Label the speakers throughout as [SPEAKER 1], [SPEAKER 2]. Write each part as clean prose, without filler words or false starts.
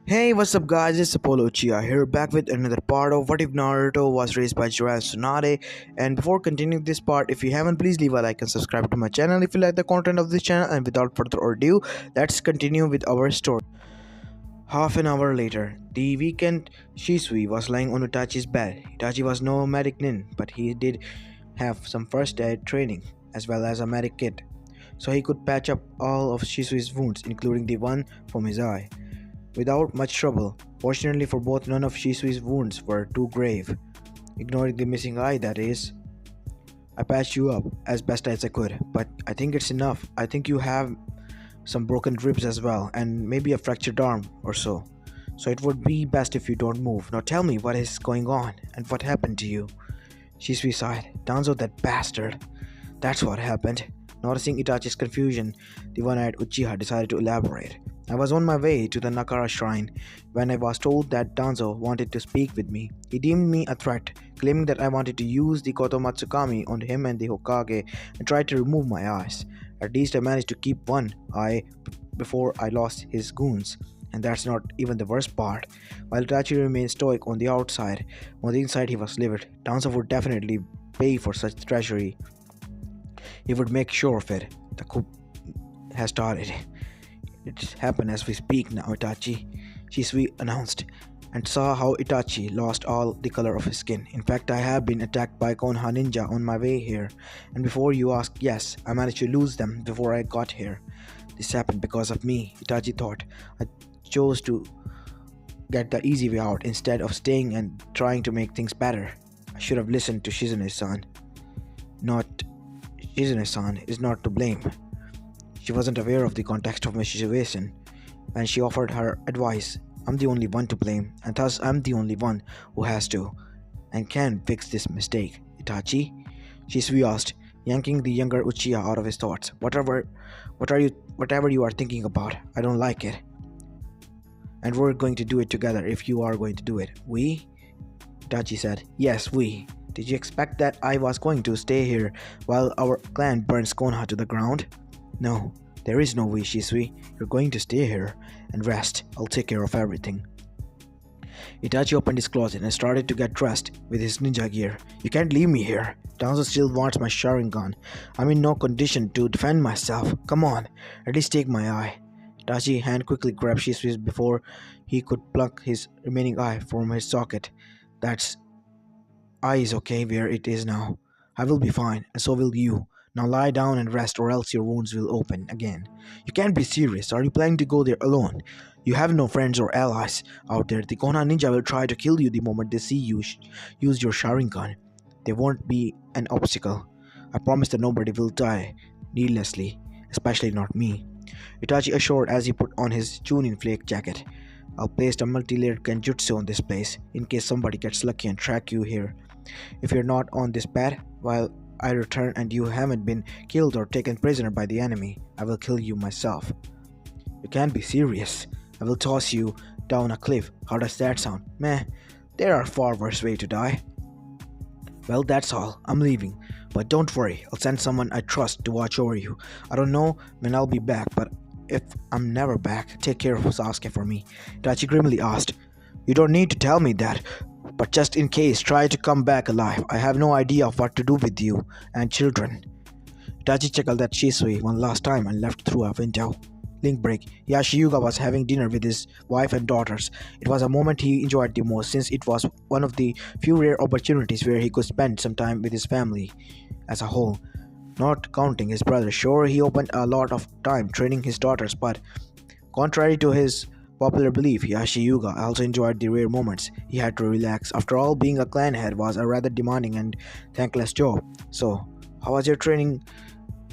[SPEAKER 1] Hey, what's up guys, it's Apollo Uchiha here back with another part of What If Naruto was raised by Jiraya and Tsunade. And before continuing this part, if you haven't, please leave a like and subscribe to my channel if you like the content of this channel. And without further ado, let's continue with our story. Half an hour later, the weekend Shisui was lying on Itachi's bed. Itachi was no medic nin, but he did have some first aid training as well as a medic kit, so he could patch up all of Shisui's wounds, including the one from his eye, without much trouble. Fortunately for both, none of Shisui's wounds were too grave. Ignoring the missing eye, that is. I patched you up as best as I could, but I think it's enough. I think you have some broken ribs as well, and maybe a fractured arm or so. So it would be best if you don't move. Now tell me what is going on and what happened to you. Shisui sighed. Danzo, that bastard. That's what happened. Noticing Itachi's confusion, the one-eyed Uchiha decided to elaborate. I was on my way to the Nakara shrine when I was told that Danzo wanted to speak with me. He deemed me a threat, claiming that I wanted to use the Kotomatsukami on him and the Hokage and tried to remove my eyes. At least I managed to keep one eye before I lost his goons. And that's not even the worst part. While Itachi remained stoic on the inside he was livid. Danzo would definitely pay for such treachery. He would make sure of it. The coup has started. It happened as we speak now, Itachi, Shisui announced, and saw how Itachi lost all the color of his skin. In fact, I have been attacked by Konoha ninja on my way here, and before you ask, yes, I managed to lose them before I got here. This happened because of me, Itachi thought. I chose to get the easy way out instead of staying and trying to make things better. I should have listened to Shizune-san. Not Shizune-san is not to blame. She wasn't aware of the context of my situation when she offered her advice. I'm the only one to blame, and thus I'm the only one who has to and can fix this mistake. Itachi? Shisui asked, yanking the younger Uchiha out of his thoughts. Whatever you are thinking about, I don't like it. And we're going to do it together if you are going to do it. We? Itachi said, yes, we. Did you expect that I was going to stay here while our clan burns Konoha to the ground? No, there is no way, Shisui. You're going to stay here and rest. I'll take care of everything. Itachi opened his closet and started to get dressed with his ninja gear. You can't leave me here. Danzo still wants my Sharingan. I'm in no condition to defend myself. Come on, at least take my eye. Itachi's hand quickly grabbed Shisui's before he could pluck his remaining eye from his socket. That eye is okay where it is now. I will be fine, and so will you. Now lie down and rest, or else your wounds will open again. You can't be serious. Are you planning to go there alone? You have no friends or allies out there. The Konoha ninja will try to kill you the moment they see you use your Sharingan. They won't be an obstacle. I promise that nobody will die needlessly, especially not me. Itachi assured as he put on his Chunin flake jacket. I'll place a multi-layered genjutsu on this place in case somebody gets lucky and track you here. If you're not on this bed while I return and you haven't been killed or taken prisoner by the enemy, I will kill you myself. You can't be serious. I will toss you down a cliff. How does that sound? Meh, there are far worse ways to die. Well, that's all. I'm leaving. But don't worry, I'll send someone I trust to watch over you. I don't know when I'll be back, but if I'm never back, take care of Sasuke for me. Itachi grimly asked. You don't need to tell me that, but just in case, try to come back alive. I have no idea of what to do with you and children. Itachi chuckled at Shisui one last time and left through a window. Link break. Hyuga was having dinner with his wife and daughters. It was a moment he enjoyed the most since it was one of the few rare opportunities where he could spend some time with his family as a whole. Not counting his brother. Sure, he opened a lot of time training his daughters, but contrary to his popular belief, Hyuga also enjoyed the rare moments he had to relax. After all, being a clan head was a rather demanding and thankless job. So, how was your training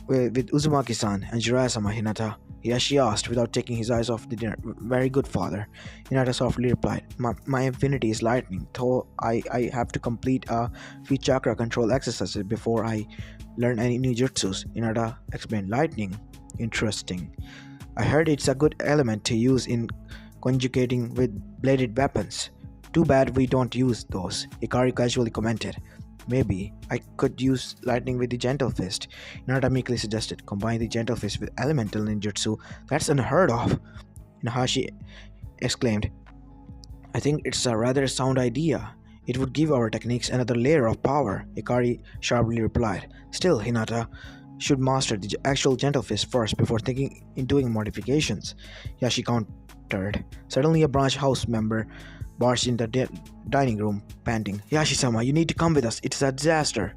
[SPEAKER 1] with Uzumaki-san and Jiraiya-sama, Hinata? Hiyashi asked without taking his eyes off the dinner. Very good, father. Hinata softly replied. My infinity is lightning, though I have to complete a few chakra control exercises before I learn any new jutsus. Hinata explained. Lightning? Interesting. I heard it's a good element to use in conjugating with bladed weapons. Too bad we don't use those, Ikari casually commented. Maybe I could use lightning with the gentle fist, Hinata meekly suggested. Combine the gentle fist with elemental ninjutsu. That's unheard of, Nahashi exclaimed. I think it's a rather sound idea. It would give our techniques another layer of power, Ikari sharply replied. Still, Hinata should master the actual gentle fist first before thinking in doing modifications. Yashi countered. Suddenly, a branch house member barged in the dining room, panting. Yashi-sama, you need to come with us. It's a disaster.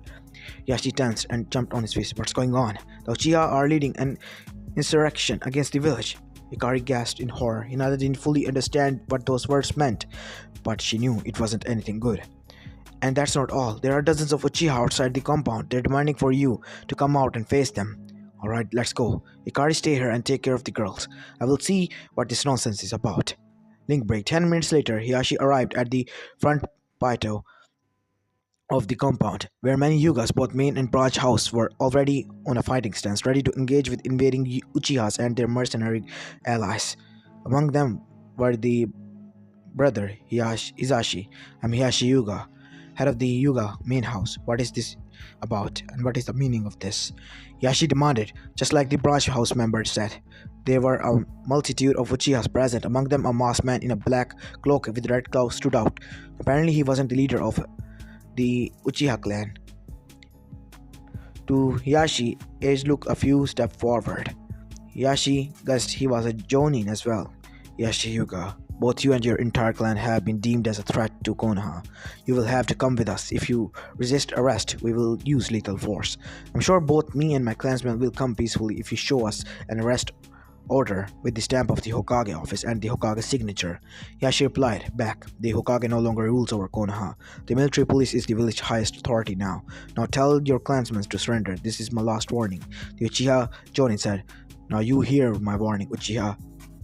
[SPEAKER 1] Yashi tensed and jumped on his feet. What's going on? The Uchiha are leading an insurrection against the village. Ikari gasped in horror. Hinata didn't fully understand what those words meant, but she knew it wasn't anything good. And that's not all. There are dozens of Uchiha outside the compound. They're demanding for you to come out and face them. Alright, let's go. Ikari, stay here and take care of the girls. I will see what this nonsense is about. Link break. 10 minutes later, Hiyashi arrived at the front patio of the compound, where many Hyugas, both main and branch house, were already on a fighting stance, ready to engage with invading Uchihas and their mercenary allies. Among them were the brother Hisashi and Hiyashi Hyuga, head of the Hyuga main house. What is this about, and what is the meaning of this? Hiyashi demanded, just like the branch house members said. There were a multitude of Uchihas present. Among them, a masked man in a black cloak with red gloves stood out. Apparently, he wasn't the leader of the Uchiha clan. To Hiyashi, Age looked a few steps forward. Hiyashi guessed he was a Jonin as well. Hiyashi Hyuga, both you and your entire clan have been deemed as a threat to Konoha. You will have to come with us. If you resist arrest, we will use lethal force. I'm sure both me and my clansmen will come peacefully if you show us an arrest order with the stamp of the Hokage office and the Hokage signature. Hiyashi replied back, the Hokage no longer rules over Konoha. The military police is the village's highest authority now. Now tell your clansmen to surrender. This is my last warning. The Uchiha Jonin said, now you hear my warning, Uchiha.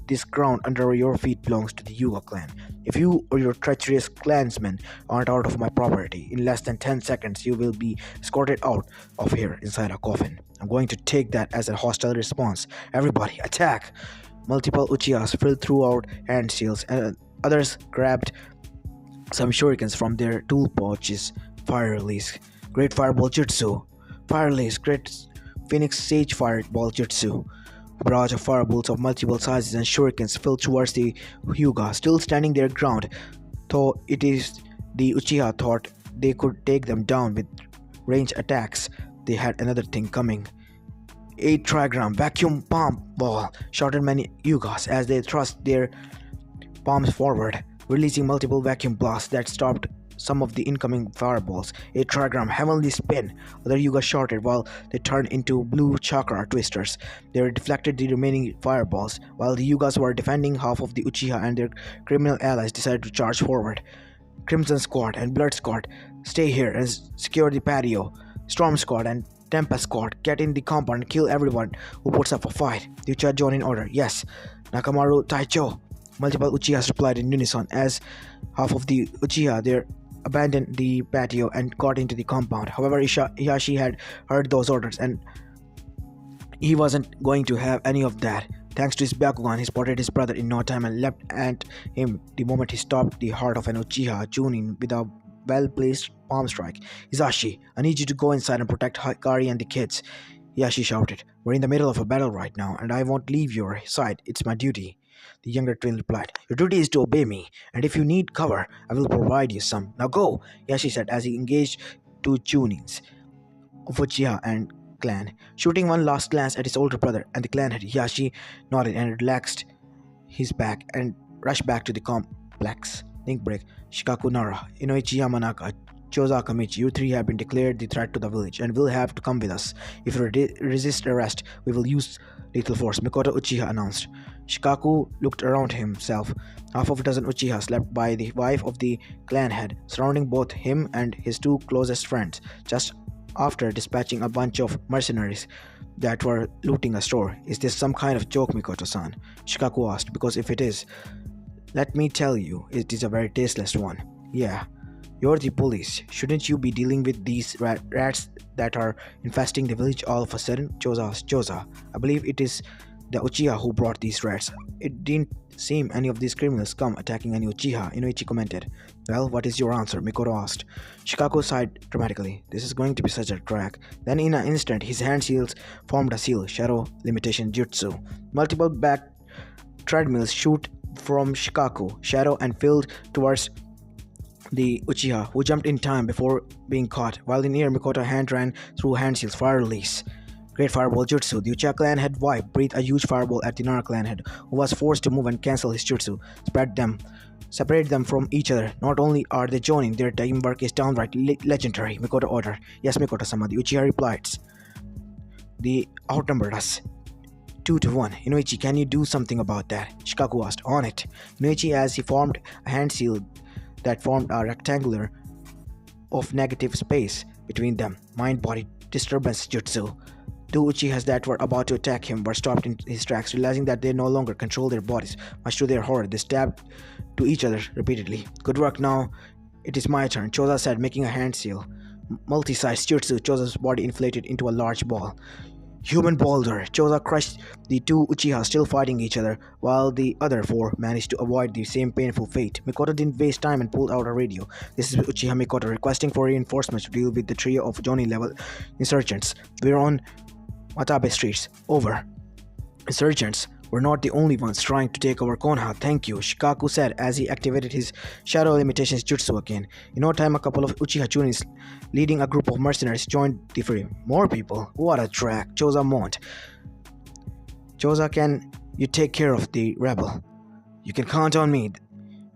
[SPEAKER 1] This ground under your feet belongs to the Hyuga clan. If you or your treacherous clansmen aren't out of my property, in less than 10 seconds you will be escorted out of here inside a coffin. I'm going to take that as a hostile response. Everybody, attack! Multiple Uchihas filled throughout hand shields, and others grabbed some shurikens from their tool pouches. Fire release. Great Fireball Jutsu. Fire release. Great Phoenix Sage Fireball Jutsu. A barrage of firebolts of multiple sizes and shurikens fell towards the Hyuga, still standing their ground, though it is the Uchiha thought they could take them down with range attacks. They had another thing coming. 8 trigram vacuum palm ball shouted many Hyugas as they thrust their palms forward, releasing multiple vacuum blasts that stopped some of the incoming fireballs. 8 trigram heavenly spin, other Hyuga shouted while they turned into blue chakra twisters. They deflected the remaining fireballs. While the Hyugas were defending, half of the Uchiha and their criminal allies decided to charge forward. Crimson Squad and Blood Squad, stay here and secure the patio. Storm Squad and Tempest Squad, get in the compound and kill everyone who puts up a fight. The Uchiha joined in order. Yes. Nakamaru Taicho. Multiple Uchihas replied in unison as half of the Uchiha there abandoned the patio and got into the compound. However, Hiyashi had heard those orders and he wasn't going to have any of that. Thanks to his Bakugan, he spotted his brother in no time and leapt at him the moment he stopped the heart of an Uchiha Chunin with a well-placed palm strike. Hisashi, I need you to go inside and protect Hikari and the kids. Hiyashi shouted. We're in the middle of a battle right now and I won't leave your side. It's my duty. The younger twin replied, your duty is to obey me, and if you need cover, I will provide you some. Now go, Hiyashi said as he engaged 2 Chunins of Uchiha and clan. Shooting one last glance at his older brother and the clan head, Hiyashi nodded and relaxed his back and rushed back to the complex. Link break. Shikaku Nara, Inoichi-Yamanaka, Choza Akamichi, you 3 have been declared the threat to the village and will have to come with us. If you resist arrest, we will use lethal force, Mikoto Uchiha announced. Shikaku looked around himself. Half of a dozen Uchiha slept by the wife of the clan head, surrounding both him and his 2 closest friends, just after dispatching a bunch of mercenaries that were looting a store. Is this some kind of joke, Mikoto-san? Shikaku asked, because if it is, let me tell you, it is a very tasteless one. Yeah. You're the police. Shouldn't you be dealing with these rats that are infesting the village all of a sudden? Choza asked. Choza, I believe it is the Uchiha who brought these rats. It didn't seem any of these criminals come attacking any Uchiha, Inoichi commented. Well, what is your answer? Mikoto asked. Shikaku sighed dramatically. This is going to be such a drag. Then in an instant, his hand shields formed a seal, Shadow Limitation Jutsu. Multiple back treadmills shoot from Shikaku, shadow, and filled towards the Uchiha, who jumped in time before being caught. While in air, Mikoto's hand ran through hand shields, fire release. Great Fireball Jutsu. The Uchiha clan head wife breathed a huge fireball at the Nara clan head, who was forced to move and cancel his jutsu. Separate them from each other. Not only are they joining, their teamwork is downright legendary. Mikoto ordered. Yes, Mikoto-sama. The Uchiha replied. They outnumbered us. 2 to 1. Inoichi, can you do something about that? Shikaku asked. On it. Inoichi, as he formed a hand shield that formed a rectangular of negative space between them. Mind-body disturbance jutsu. Two Uchihas that were about to attack him were stopped in his tracks, realizing that they no longer controlled their bodies. Much to their horror, they stabbed to each other repeatedly. Good work, now it is my turn, Choza said, making a hand seal. Multi-sized jutsu, Choza's body inflated into a large ball. Human boulder. Choza crushed the two Uchiha still fighting each other, while the other four managed to avoid the same painful fate. Mikoto didn't waste time and pulled out a radio. This is Uchiha Mikoto requesting for reinforcements to deal with the trio of Johnny-level insurgents. We're on Watabe streets. Over. Insurgents were not the only ones trying to take over Konoha. Thank you, Shikaku said as he activated his shadow limitations jutsu again. In no time, a couple of Uchiha Chunin leading a group of mercenaries joined the fray. More people? What a track, Choza moaned. Choza, can you take care of the rebel? You can count on me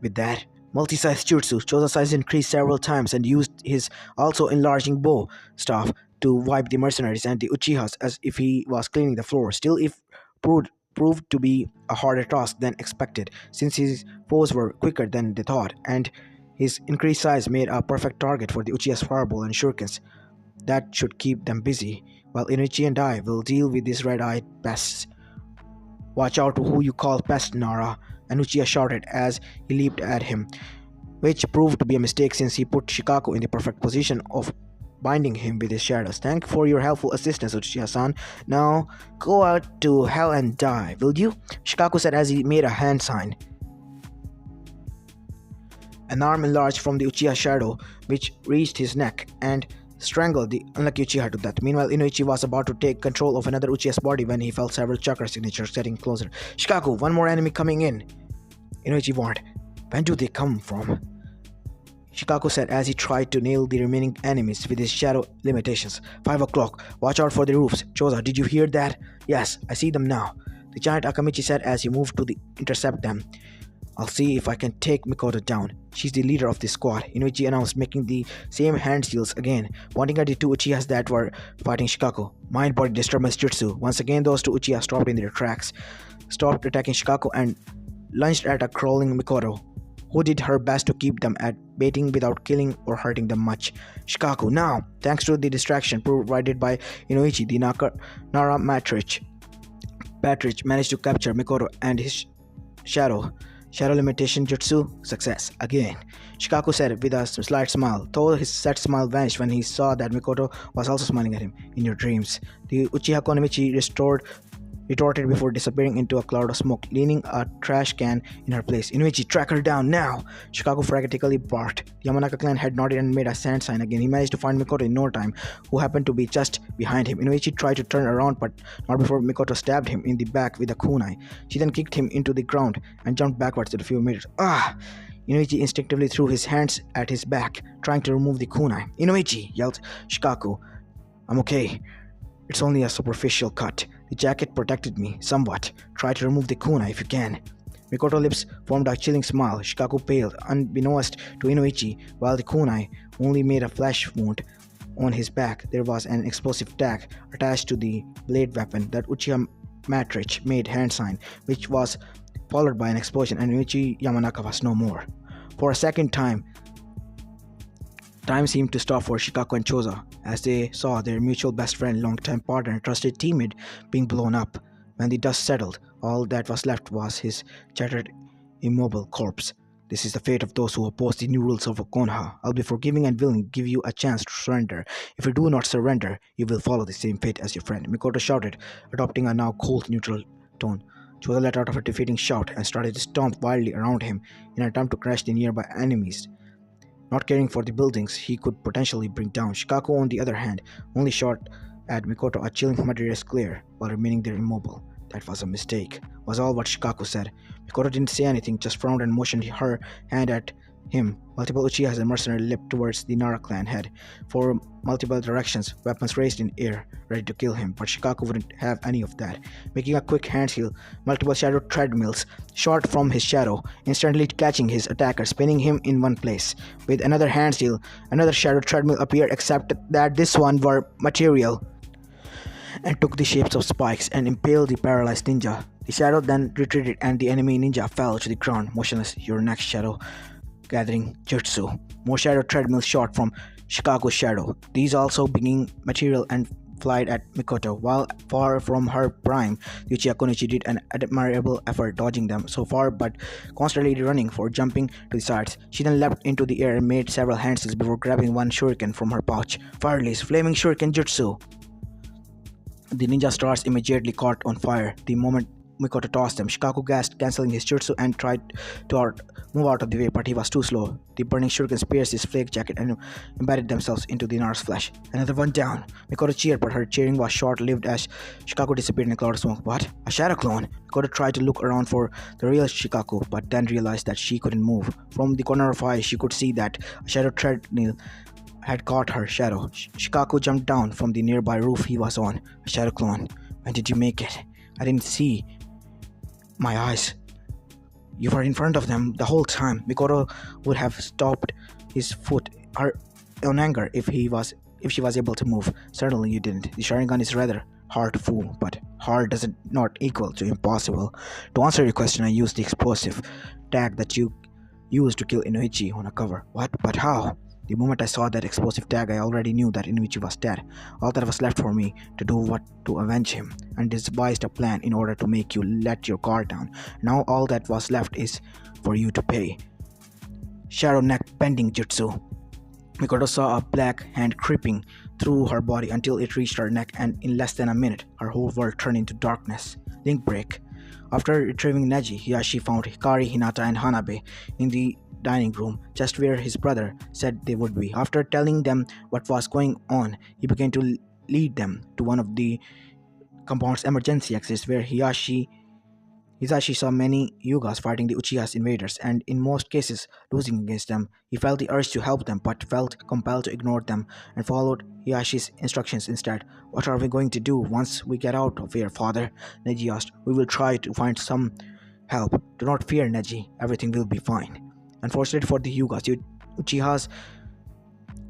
[SPEAKER 1] with that. Multi-sized jutsu, Choza's size increased several times and used his also enlarging bow staff to wipe the mercenaries and the Uchihas as if he was cleaning the floor. Still, if proved to be a harder task than expected, since his foes were quicker than they thought, and his increased size made a perfect target for the Uchiha's fireball and shurikens. That should keep them busy, while Inoichi and I will deal with these red-eyed pests. Watch out who you call pest, Nara, and Uchiha shouted as he leaped at him, which proved to be a mistake since he put Shikaku in the perfect position of binding him with his shadows. Thank you for your helpful assistance, Uchiha-san. Now, go out to hell and die, will you? Shikaku said as he made a hand sign. An arm enlarged from the Uchiha shadow, which reached his neck and strangled the unlucky Uchiha to death. Meanwhile, Inoichi was about to take control of another Uchiha's body when he felt several chakra signatures getting closer. Shikaku, one more enemy coming in, Inoichi warned. When do they come from? Shikaku said as he tried to nail the remaining enemies with his shadow limitations. 5 o'clock. Watch out for the roofs. Choza, did you hear that? Yes, I see them now, the giant Akamichi said as he moved to intercept them. I'll see if I can take Mikoto down. She's the leader of this squad, Inoichi announced, making the same hand seals again, pointing at the two Uchihas that were fighting Shikaku. Mind-body disturbance jutsu. Once again, those two Uchiha stopped in their tracks, stopped attacking Shikaku, and lunged at a crawling Mikoto, who did her best to keep them at baiting without killing or hurting them much. Shikaku, now! Thanks to the distraction provided by Inoichi, the Nara-Akimichi-Yamanaka managed to capture Mikoto and his shadow limitation jutsu. Success again, Shikaku said with a slight smile, though his sad smile vanished when he saw that Mikoto was also smiling at him. In your dreams, the Uchiha Konomichi retorted before disappearing into a cloud of smoke, leaning a trash can in her place. Inoichi, track her down now! Shikaku frantically barked. The Yamanaka clan had nodded and made a sand sign again. He managed to find Mikoto in no time, who happened to be just behind him. Inoichi tried to turn around, but not before Mikoto stabbed him in the back with a kunai. She then kicked him into the ground and jumped backwards a few meters. Ah! Inoichi instinctively threw his hands at his back, trying to remove the kunai. Inoichi! Yelled Shikaku. I'm okay. It's only a superficial cut. The jacket protected me somewhat. Try to remove the kunai if you can. Mikoto's lips formed a chilling smile. Shikaku paled, unbeknownst to Inoichi, while the kunai only made a flesh wound on his back. There was an explosive tag attached to the blade weapon that Uchiha Matrix made hand sign, which was followed by an explosion, and Yamanaka was no more. For a second, time seemed to stop for Shikaku and Choza as they saw their mutual best friend, longtime partner, and trusted teammate being blown up. When the dust settled, all that was left was his shattered, immobile corpse. This is the fate of those who oppose the new rules of Konoha. I'll be forgiving and willing to give you a chance to surrender. If you do not surrender, you will follow the same fate as your friend, Mikoto shouted, adopting a now cold, neutral tone. Choza let out of a defeating shout and started to stomp wildly around him in an attempt to crush the nearby enemies, not caring for the buildings he could potentially bring down. Shikaku, on the other hand, only shot at Mikoto a chilling murderous glare while remaining there immobile. "That was a mistake," was all what Shikaku said. Mikoto didn't say anything, just frowned and motioned her hand at him. Multiple Uchihas and mercenaries leapt towards the Nara clan head. For multiple directions, weapons raised in air, ready to kill him, but Shikaku wouldn't have any of that. Making a quick hand heal, multiple shadow treadmills shot from his shadow, instantly catching his attacker, spinning him in one place. With another hand heal, another shadow treadmill appeared, except that this one were material and took the shapes of spikes and impaled the paralyzed ninja. The shadow then retreated and the enemy ninja fell to the ground, motionless. Your next shadow gathering jutsu. More shadow treadmills shot from Shikaku's shadow. These also being material and flied at Mikoto. While far from her prime, the Uchiha Konichi did an admirable effort dodging them so far, but constantly running for jumping to the sides. She then leapt into the air and made several handstands before grabbing one shuriken from her pouch. Fireless, flaming shuriken jutsu. The ninja stars immediately caught on fire the moment Mikoto tossed them. Shikaku gasped, cancelling his jutsu and tried to move out of the way, but he was too slow. The burning shurikens pierced his flake jacket and embedded themselves into the Nara's flesh. Another one down. Mikoto cheered, but her cheering was short-lived as Shikaku disappeared in a cloud of smoke. What? A shadow clone? Mikoto tried to look around for the real Shikaku, but then realized that she couldn't move. From the corner of her eye, she could see that a shadow treadmill had caught her shadow. Shikaku jumped down from the nearby roof he was on. A shadow clone. When did you make it? I didn't see. My eyes. You were in front of them the whole time. Mikoto would have stopped his foot on anger if she was able to move. Certainly you didn't. The Sharingan is rather hard to fool, but hard doesn't not equal to impossible. To answer your question, I used the explosive tag that you used to kill Inoichi on a cover. What? But how? The moment I saw that explosive tag, I already knew that Inoichi was dead. All that was left for me to do was to avenge him, and devised a plan in order to make you let your guard down. Now all that was left is for you to pay. Shadow neck bending jutsu. Mikoto saw a black hand creeping through her body until it reached her neck, and in less than a minute, her whole world turned into darkness. Link break. After retrieving Neji, Hiyashi found Hikari, Hinata, and Hanabe in the dining room, just where his brother said they would be. After telling them what was going on, he began to lead them to one of the compound's emergency exits, where Hisashi saw many Hyugas fighting the Uchiha's invaders, and in most cases losing against them. He felt the urge to help them, but felt compelled to ignore them and followed Hiyashi's instructions instead. What are we going to do once we get out of here, father? Neji asked. We will try to find some help. Do not fear, Neji. Everything will be fine. Unfortunately for the Hyugas, the Uchihas,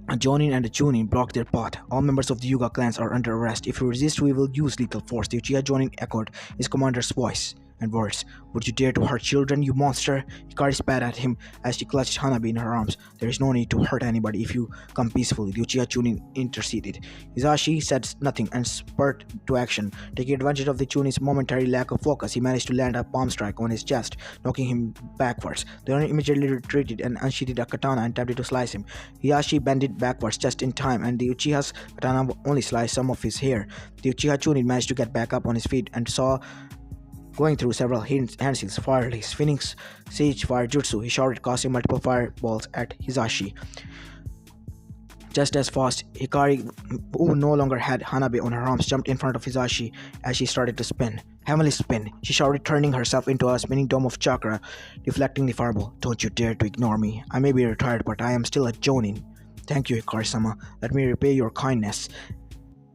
[SPEAKER 1] a Jonin and a Chunin blocked their path. All members of the Hyuga clans are under arrest. If you resist, we will use lethal force. The Uchiha Jonin echoed his commander's voice and words. Would you dare to hurt children, you monster? Hikari spat at him as she clutched Hanabi in her arms. There is no need to hurt anybody if you come peacefully. The Uchiha Chunin interceded. Hisashi said nothing and spurred to action. Taking advantage of the Chunin's momentary lack of focus, he managed to land a palm strike on his chest, knocking him backwards. The Jonin immediately retreated and unsheathed a katana and attempted to slice him. Hisashi bended backwards just in time, and the Uchiha's katana only sliced some of his hair. The Uchiha Chunin managed to get back up on his feet and saw going through several hand seals, fireless, Phoenix Sage Fire Jutsu. He shouted, casting multiple fireballs at Hisashi. Just as fast, Hikari, who no longer had Hanabe on her arms, jumped in front of Hisashi as she started to spin. Heavenly spin, she shouted, turning herself into a spinning dome of chakra, deflecting the fireball. Don't you dare to ignore me. I may be retired, but I am still a Jonin. Thank you, Hikari-sama. Let me repay your kindness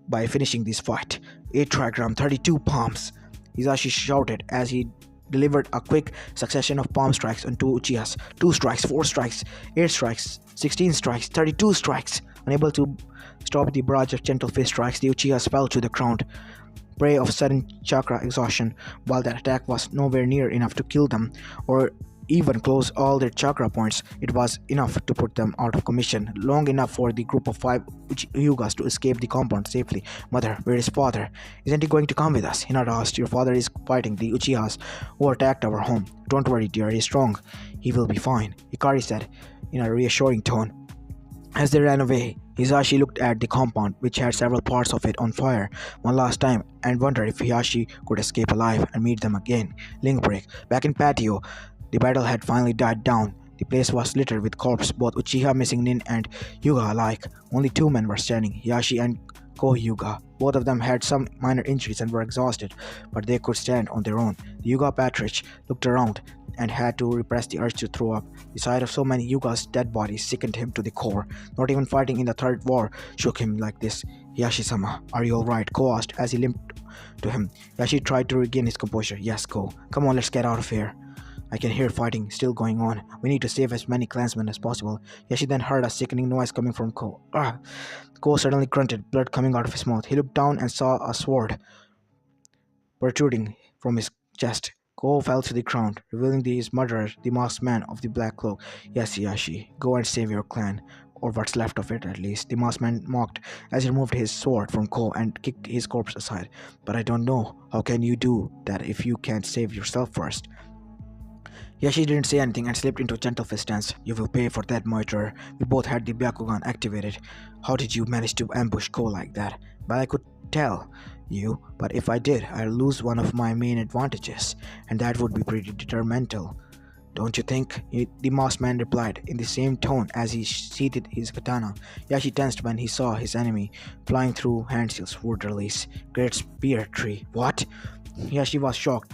[SPEAKER 1] by finishing this fight. 8 trigram, 32 palms. Hisashi shouted as he delivered a quick succession of palm strikes on 2 Uchihas. 2 strikes, 4 strikes, 8 strikes, 16 strikes, 32 strikes. Unable to stop the barrage of gentle fist strikes, the Uchihas fell to the ground, prey of sudden chakra exhaustion. While that attack was nowhere near enough to kill them or even close all their chakra points, it was enough to put them out of commission, long enough for the group of 5 Hyugas to escape the compound safely. Mother, where is father? Isn't he going to come with us? Hinata asked. Your father is fighting the Uchihas who attacked our home. Don't worry, dear, he's strong. He will be fine, Hikari said in a reassuring tone. As they ran away, Hisashi looked at the compound, which had several parts of it on fire, one last time and wondered if Hisashi could escape alive and meet them again. Link break. Back in patio, the battle had finally died down. The place was littered with corpses, both Uchiha, missing Nin, and Hyuga alike. Only 2 men were standing, Hisashi and Ko Hyuga. Both of them had some minor injuries and were exhausted, but they could stand on their own. The Hyuga patriarch looked around and had to repress the urge to throw up. The sight of so many Hyuga's dead bodies sickened him to the core. Not even fighting in the Third War shook him like this. Yashi-sama, are you alright? Ko asked as he limped to him. Yashi tried to regain his composure. Yes, Ko. Come on, let's get out of here. I can hear fighting still going on. We need to save as many clansmen as possible. Yashi then heard a sickening noise coming from Ko. Ko suddenly grunted, blood coming out of his mouth. He looked down and saw a sword protruding from his chest. Ko fell to the ground, revealing his murderer, the masked man of the black cloak. Yes, Yashi, go and save your clan, or what's left of it at least. The masked man mocked as he removed his sword from Ko and kicked his corpse aside. But I don't know. How can you do that if you can't save yourself first? Yashi didn't say anything and slipped into a gentle fist stance. You will pay for that, murderer. We both had the Byakugan activated. How did you manage to ambush Ko like that? Well, I could tell you, but if I did, I'll lose one of my main advantages, and that would be pretty detrimental. Don't you think? The masked man replied in the same tone as he sheathed his katana. Yashi tensed when he saw his enemy flying through Hanseal's wood release. Great spear tree. What? Yashi was shocked,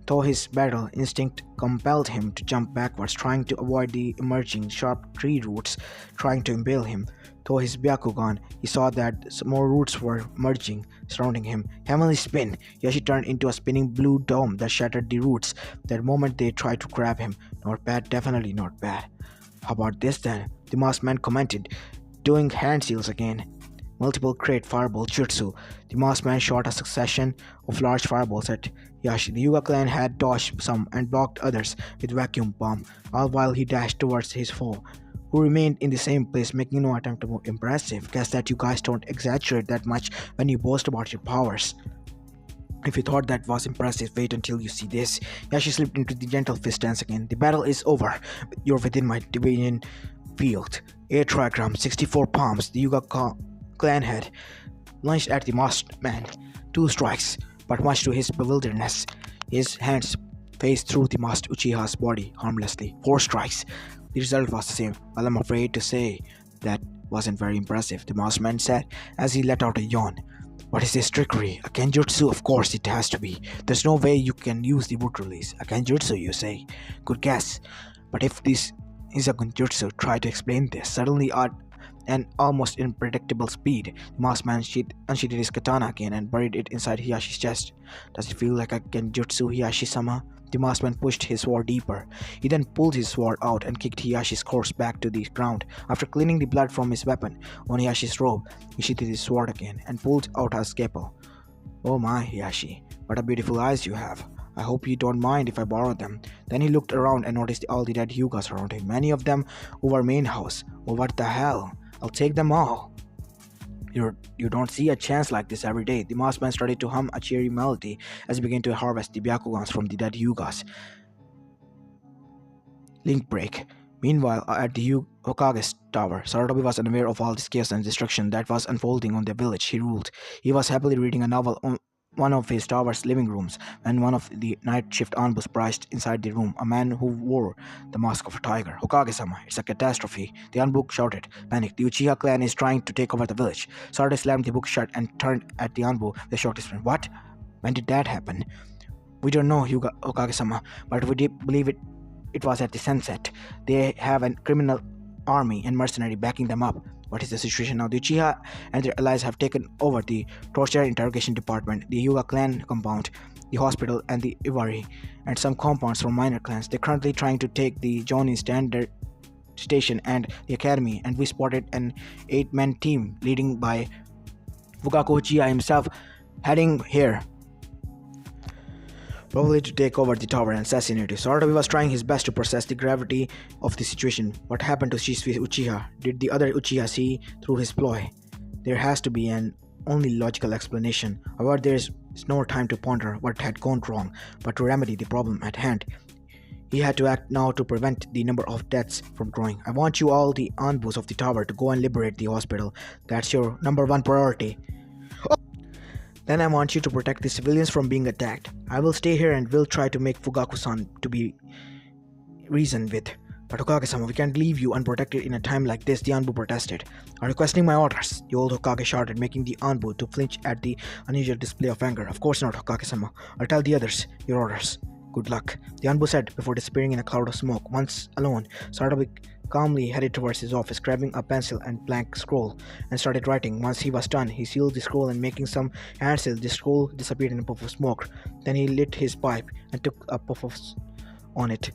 [SPEAKER 1] though his battle instinct compelled him to jump backwards, trying to avoid the emerging sharp tree roots trying to impale him. Though his Byakugan, he saw that some more roots were merging, surrounding him. Heavenly spin! Yashi turned into a spinning blue dome that shattered the roots. That moment they tried to grab him. Not bad, definitely not bad. How about this then? The masked man commented, doing hand seals again. Multiple great fireball jutsu. The masked man shot a succession of large fireballs at Yashi. The Hyuga clan had dodged some and blocked others with vacuum bomb, all while he dashed towards his foe, who remained in the same place, making no attempt to move. Impressive. Guess that you guys don't exaggerate that much when you boast about your powers. If you thought that was impressive, wait until you see this. Yashi slipped into the gentle fist stance again. The battle is over. You're within my division field. 8 trigrams, 64 palms. The Hyuga clan head lunged at the masked man. 2 strikes, but much to his bewilderness, his hands phased through the masked Uchiha's body harmlessly. 4 strikes. The result was the same. Well, I'm afraid to say that wasn't very impressive, the masked man said as he let out a yawn. What is this trickery? A genjutsu? Of course it has to be. There's no way you can use the wood release. A genjutsu, you say? Good guess. But if this is a genjutsu, try to explain this. Suddenly, at an almost unpredictable speed, the masked man unsheathed his katana again and buried it inside Hiyashi's chest. Does it feel like a genjutsu, Hiyashi-sama? The masked man pushed his sword deeper. He then pulled his sword out and kicked Hiyashi's corpse back to the ground. After cleaning the blood from his weapon on Hiyashi's robe, he sheathed his sword again and pulled out a scalpel. Oh my, Hiyashi, what a beautiful eyes you have. I hope you don't mind if I borrow them. Then he looked around and noticed all the dead Hyugas around him, many of them over main house. Oh, what the hell? I'll take them all. You don't see a chance like this every day. The masked man started to hum a cheery melody as he began to harvest the Byakugans from the dead Hyugas. Link break. Meanwhile, at the Hokage's tower, Sarutobi was unaware of all this chaos and destruction that was unfolding on the village he ruled. He was happily reading a novel on one of his tower's living rooms when one of the night shift envoys priced inside the room, a man who wore the mask of a tiger. Hokage-sama, it's a catastrophe, the envoy shouted. Panicked, the Uchiha clan is trying to take over the village. Sarutobi slammed the book shut and turned at the envoy with a shocked expression. What? When did that happen? We don't know, Hokage-sama, but we did believe it was at the sunset. They have a criminal army and mercenary backing them up. What is the situation now? The Uchiha and their allies have taken over the torture interrogation department, the Hyuga clan compound, the hospital, and the Iwari, and some compounds from minor clans. They're currently trying to take the Jonin Standard Station and the academy, and we spotted an 8-man team leading by Fugaku Uchiha himself heading here, probably to take over the tower and assassinate you. Sarutobi was trying his best to process the gravity of the situation. What happened to Shisui Uchiha? Did the other Uchiha see through his ploy? There has to be an only logical explanation. However, there is no time to ponder what had gone wrong, but to remedy the problem at hand. He had to act now to prevent the number of deaths from growing. I want you all, the envoys of the tower, to go and liberate the hospital. That's your #1 priority. Then I want you to protect the civilians from being attacked. I will stay here and will try to make Fugaku-san to be reasoned with. But Hokage-sama, we can't leave you unprotected in a time like this, the Anbu protested. Are you questioning my orders? The old Hokage shouted, making the Anbu to flinch at the unusual display of anger. Of course not, Hokage-sama. I'll tell the others your orders. Good luck, the Anbu said before disappearing in a cloud of smoke. Once alone, Sarada calmly headed towards his office, grabbing a pencil and blank scroll, and started writing. Once he was done, he sealed the scroll and making some hand seals, the scroll disappeared in a puff of smoke. Then he lit his pipe and took a puff on it.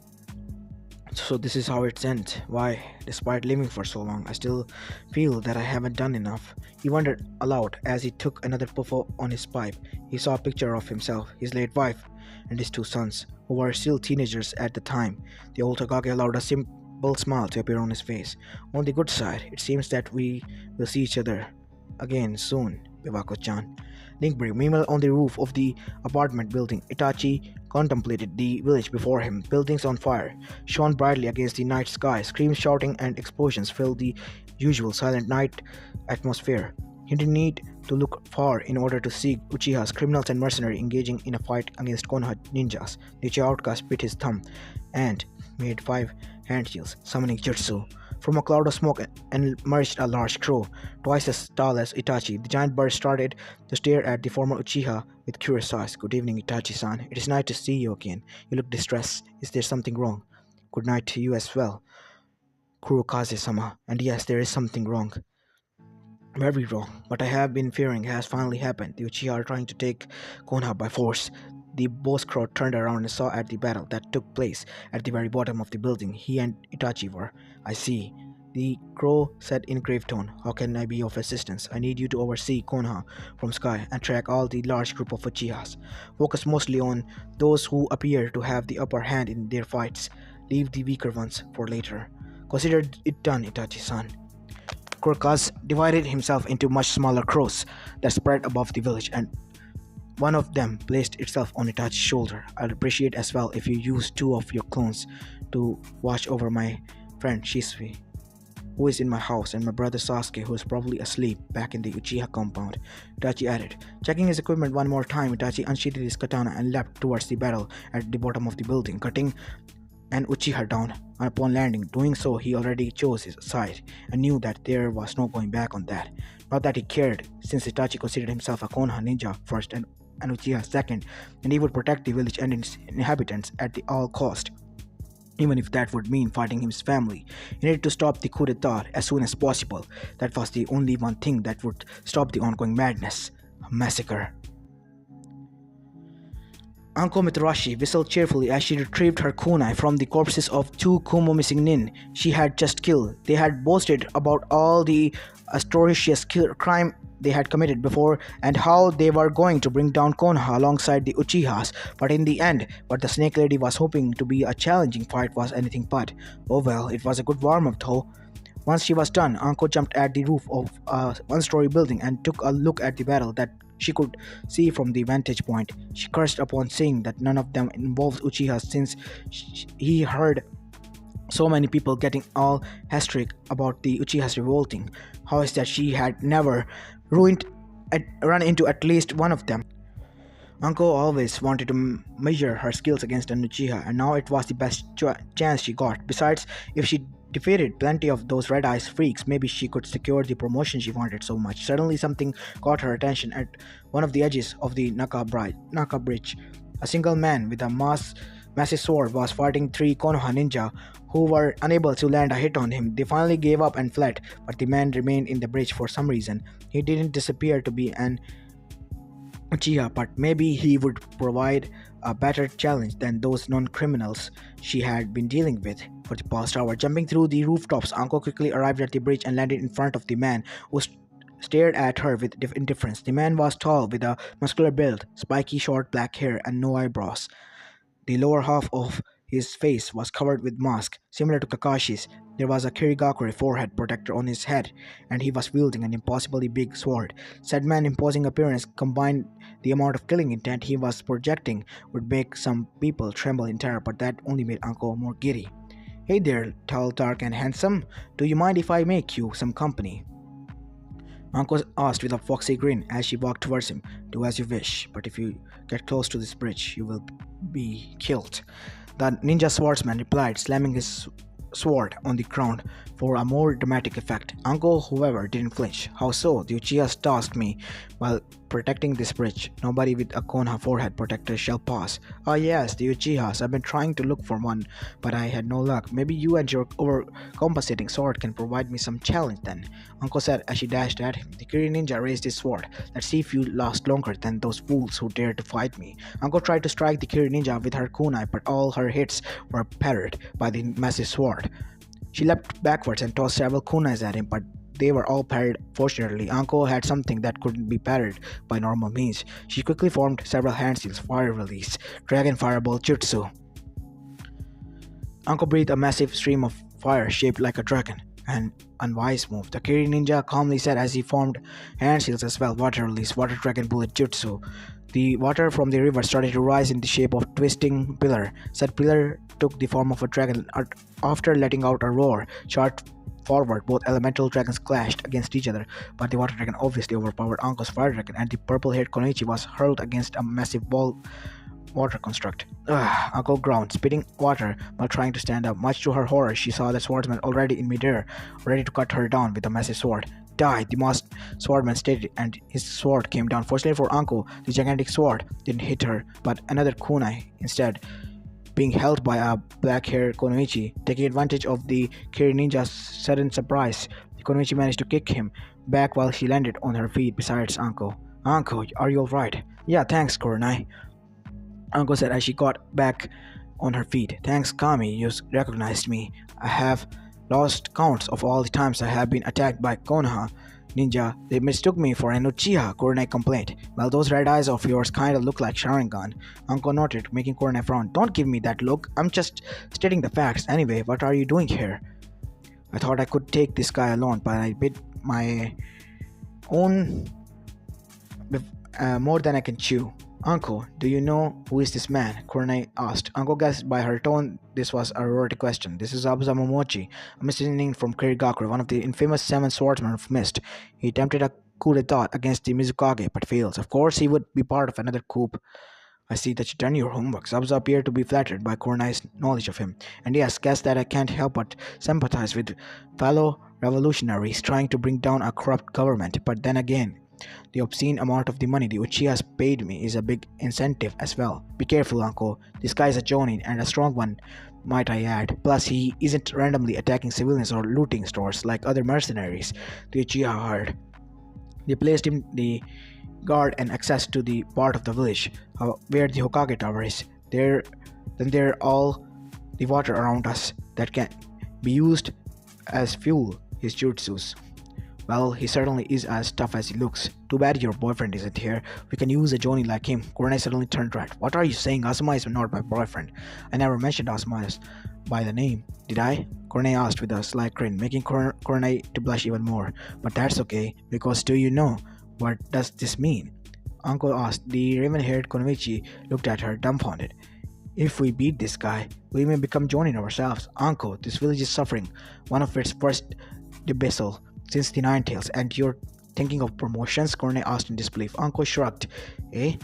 [SPEAKER 1] So this is how it ends. Why, despite living for so long, I still feel that I haven't done enough. He wondered aloud as he took another puff on his pipe. He saw a picture of himself, his late wife, and his two sons, who were still teenagers at the time. The old Hokage allowed a simple smile to appear on his face. On the good side, it seems that we will see each other again soon, Bivako-chan. Linkberry, meanwhile on the roof of the apartment building, Itachi contemplated the village before him. Buildings on fire shone brightly against the night sky. Screams, shouting, and explosions filled the usual silent night atmosphere. He didn't need to look far in order to see Uchihas, criminals and mercenaries engaging in a fight against Konoha ninjas. The Uchiha outcast bit his thumb and made 5 hand shields, summoning jutsu. From a cloud of smoke emerged a large crow, twice as tall as Itachi. The giant bird started to stare at the former Uchiha with curious eyes. Good evening, Itachi-san. It is nice to see you again. You look distressed. Is there something wrong? Good night to you as well, Kurokaze-sama. And yes, there is something wrong. Very wrong. What I have been fearing has finally happened. The Uchiha are trying to take Konoha by force. The boss crow turned around and saw at the battle that took place at the very bottom of the building he and Itachi were. I see. The crow said in grave tone, how can I be of assistance? I need you to oversee Konoha from sky and track all the large group of Uchihas. Focus mostly on those who appear to have the upper hand in their fights. Leave the weaker ones for later. Consider it done, Itachi-san. Kurkaz divided himself into much smaller crows that spread above the village, and one of them placed itself on Itachi's shoulder. I'd appreciate as well if you use 2 of your clones to watch over my friend Shisui, who is in my house, and my brother Sasuke, who is probably asleep back in the Uchiha compound, Itachi added. Checking his equipment one more time, Itachi unsheathed his katana and leapt towards the battle at the bottom of the building, cutting an Uchiha down. Upon landing, doing so, he already chose his side and knew that there was no going back on that. Not that he cared, since Itachi considered himself a Konoha ninja first and an Uchiha second, and he would protect the village and its inhabitants at all cost, even if that would mean fighting his family. He needed to stop the coup d'etat as soon as possible. That was the only one thing that would stop the ongoing madness. A massacre. Anko Mitarashi whistled cheerfully as she retrieved her kunai from the corpses of 2 Kumo missing nin she had just killed. They had boasted about all the atrocious crime they had committed before and how they were going to bring down Konoha alongside the Uchihas, but in the end, what the Snake Lady was hoping to be a challenging fight was anything but. Oh well, it was a good warm-up though. Once she was done, Anko jumped at the roof of a 1-story building and took a look at the battle that she could see from the vantage point. She cursed upon seeing that none of them involved Uchiha, since he heard so many people getting all hysteric about the Uchihas revolting. How is that she had never run into at least one of them? Anko always wanted to measure her skills against an Uchiha, and now it was the best chance she got. Besides, if she defeated plenty of those red-eyes freaks, maybe she could secure the promotion she wanted so much. Suddenly something caught her attention at one of the edges of the Naka Bridge. A single man with a massive sword was fighting 3 Konoha ninja who were unable to land a hit on him. They finally gave up and fled, but the man remained in the bridge for some reason. He didn't disappear to be an Uchiha, but maybe he would provide a better challenge than those non-criminals she had been dealing with for the past hour. Jumping through the rooftops, Anko quickly arrived at the bridge and landed in front of the man, who stared at her with indifference. The man was tall, with a muscular build, spiky short black hair, and no eyebrows. The lower half of his face was covered with mask, similar to Kakashi's. There was a Kirigakure forehead protector on his head, and he was wielding an impossibly big sword. Said man's imposing appearance, combined the amount of killing intent he was projecting, would make some people tremble in terror, but that only made Anko more giddy. Hey there, tall, dark, and handsome. Do you mind if I make you some company? Anko asked with a foxy grin as she walked towards him. Do as you wish, but if you get close to this bridge, you will be killed. The ninja swordsman replied, slamming his sword on the ground for a more dramatic effect. Uncle, however, didn't flinch. How so? The Uchihas tasked me while protecting this bridge. Nobody with a Konoha forehead protector shall pass. Ah yes, the Uchihas. I've been trying to look for one, but I had no luck. Maybe you and your overcompensating sword can provide me some challenge then. Uncle said as she dashed at him. The Kirin ninja raised his sword. Let's see if you last longer than those fools who dared to fight me. Uncle tried to strike the Kirin ninja with her kunai, but all her hits were parried by the massive sword. She leapt backwards and tossed several kunais at him, but they were all parried. Fortunately, Anko had something that couldn't be parried by normal means. She quickly formed several hand seals, fire release, dragon fireball jutsu. Anko breathed a massive stream of fire shaped like a dragon. An unwise move. The Kirin ninja calmly said as he formed hand seals as well. Water release, water dragon bullet jutsu. The water from the river started to rise in the shape of twisting pillar. Said pillar took the form of a dragon. After letting out a roar, shot forward, both elemental dragons clashed against each other, but the water dragon obviously overpowered Anko's fire dragon, and the purple-haired Konoichi was hurled against a massive ball water construct. Anko ground, spitting water while trying to stand up. Much to her horror, she saw the swordsman already in midair, ready to cut her down with a massive sword. Die, the masked swordman stated, and his sword came down. Fortunately for Anko, the gigantic sword didn't hit her, but another kunai instead, being held by a black-haired Konoichi. Taking advantage of the Kirin ninja's sudden surprise, the Konoichi managed to kick him back while she landed on her feet beside Anko. Anko, are you alright? Yeah, thanks, Kurenai. Anko said as she got back on her feet. Thanks, Kami, you recognized me. I have lost counts of all the times I have been attacked by Konoha ninja. They mistook me for an Uchiha, Kurenai complained. Well, those red eyes of yours kinda look like Sharingan. Anko nodded, making Kurenai frown. Don't give me that look. I'm just stating the facts. Anyway, what are you doing here? I thought I could take this guy alone, but I bit my own more than I can chew. Uncle, do you know who is this man? Kurenai asked. Uncle guessed by her tone this was a rhetoric question. This is Zabuza Momochi, a misdemeanor from Kirigakure, one of the infamous seven swordsmen of Mist. He attempted a coup d'etat against the Mizukage, but fails. Of course, he would be part of another coup. I see that you've done your homework. Zabuza appeared to be flattered by Kurenai's knowledge of him. And yes, guess that I can't help but sympathize with fellow revolutionaries trying to bring down a corrupt government. But then again, the obscene amount of the money the Uchihas paid me is a big incentive as well. Be careful, Uncle. This guy is a Jonin, and a strong one, might I add. Plus, he isn't randomly attacking civilians or looting stores like other mercenaries the Uchiha hired. They placed him the guard and access to the part of the village where the Hokage tower is. Then there all the water around us that can be used as fuel, his jutsus. Well, he certainly is as tough as he looks. Too bad your boyfriend isn't here. We can use a Johnny like him. Kurenai suddenly turned red. What are you saying? Asuma is not my boyfriend. I never mentioned Asuma by the name. Did I? Kurenai asked with a slight grin, making Kurenai to blush even more. But that's okay, because do you know what does this mean? Anko asked. The raven-haired Konoichi looked at her, dumbfounded. If we beat this guy, we may become Jonin ourselves. Anko, this village is suffering one of its first debacle since the Nine Tails, and you're thinking of promotions? Kurenai asked in disbelief. Anko shrugged. Eh?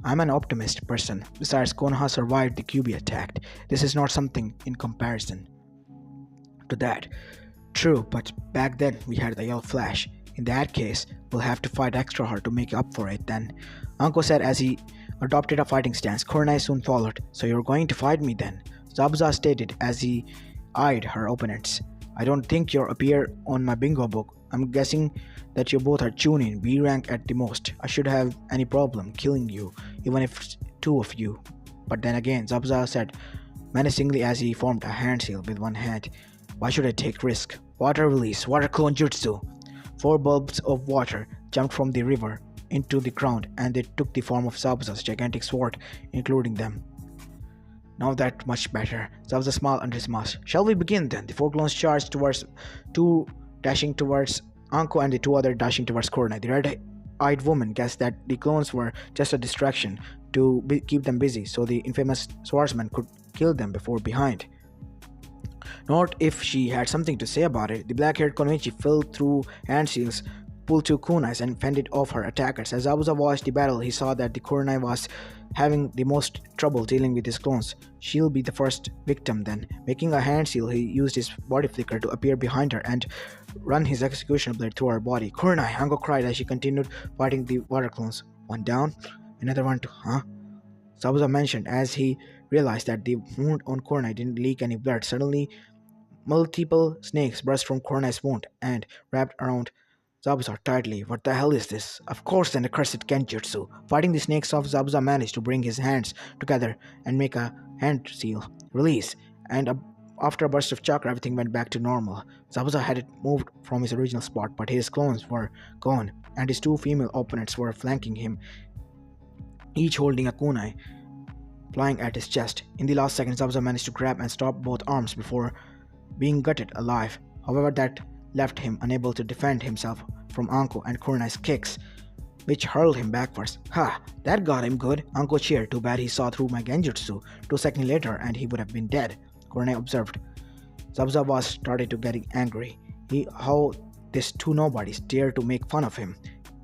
[SPEAKER 1] I'm an optimist person. Besides, Konoha survived the QB attack. This is not something in comparison to that. True, but back then we had the Yellow Flash. In that case, we'll have to fight extra hard to make up for it then. Anko said as he adopted a fighting stance. Kurenai soon followed. So you're going to fight me then? Zabuza stated as he eyed her opponents. I don't think you'll appear on my bingo book. I'm guessing that you both are Chunin, B rank at the most. I should have any problem killing you, even if it's two of you. But then again, Zabuza said menacingly as he formed a hand seal with one hand. Why should I take risk? Water release, water clone jutsu. 4 bulbs of water jumped from the river into the ground, and they took the form of Zabuza's gigantic sword, including them. Now that's much better. Zabuza smiled under his mask. Shall we begin then? The 4 clones charged towards 2 dashing towards Anko and the 2 other dashing towards Kurenai. The red-eyed woman guessed that the clones were just a distraction to keep them busy, so the infamous swordsman could kill them before behind. Not if she had something to say about it. The black-haired Konoichi fell through hand seals pulled two kunais and fended off her attackers. As Zabuza watched the battle, he saw that the kunai was having the most trouble dealing with his clones. She'll be the first victim then. Making a hand seal, he used his body flicker to appear behind her and run his execution blade through her body. "Kunai!" Anko cried as she continued fighting the water clones. "One down, another one to, huh?" Zabuza mentioned as he realized that the wound on Kunai didn't leak any blood. Suddenly, multiple snakes burst from Kunai's wound and wrapped around Zabuza tightly. "What the hell is this?" "Of course, an accursed genjutsu." Fighting the snakes off, Zabuza managed to bring his hands together and make a hand seal. Release. And after a burst of chakra, everything went back to normal. Zabuza had moved from his original spot, but his clones were gone, and his two female opponents were flanking him, each holding a kunai flying at his chest. In the last second, Zabuza managed to grab and stop both arms before being gutted alive. However, that left him unable to defend himself from Anko and Kunai's kicks, which hurled him backwards. "Ha! That got him good," Anko cheered. "Too bad he saw through my genjutsu. 2 seconds later and he would have been dead," Kunai observed. Zabuza was started to getting angry. How these two nobodies dared to make fun of him.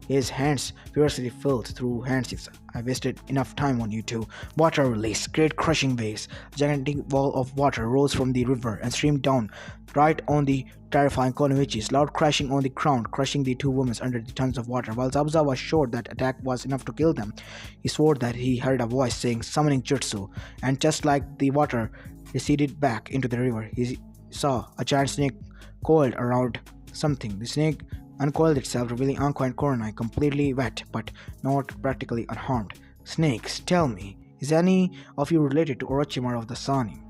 [SPEAKER 1] His hands furiously filled through handseals. "I wasted enough time on you two." Water release. Great crushing waves. A gigantic wall of water rose from the river and streamed down right on the terrifying Konoichis, loud crashing on the ground, crushing the two women under the tons of water. While Zabuza was sure that attack was enough to kill them, he swore that he heard a voice saying summoning jutsu, and just like the water receded back into the river, he saw a giant snake coiled around something. The snake uncoiled itself, revealing Anko and Kunai completely wet but not practically unharmed. "Snakes, tell me, is any of you related to Orochimaru of the Sani?"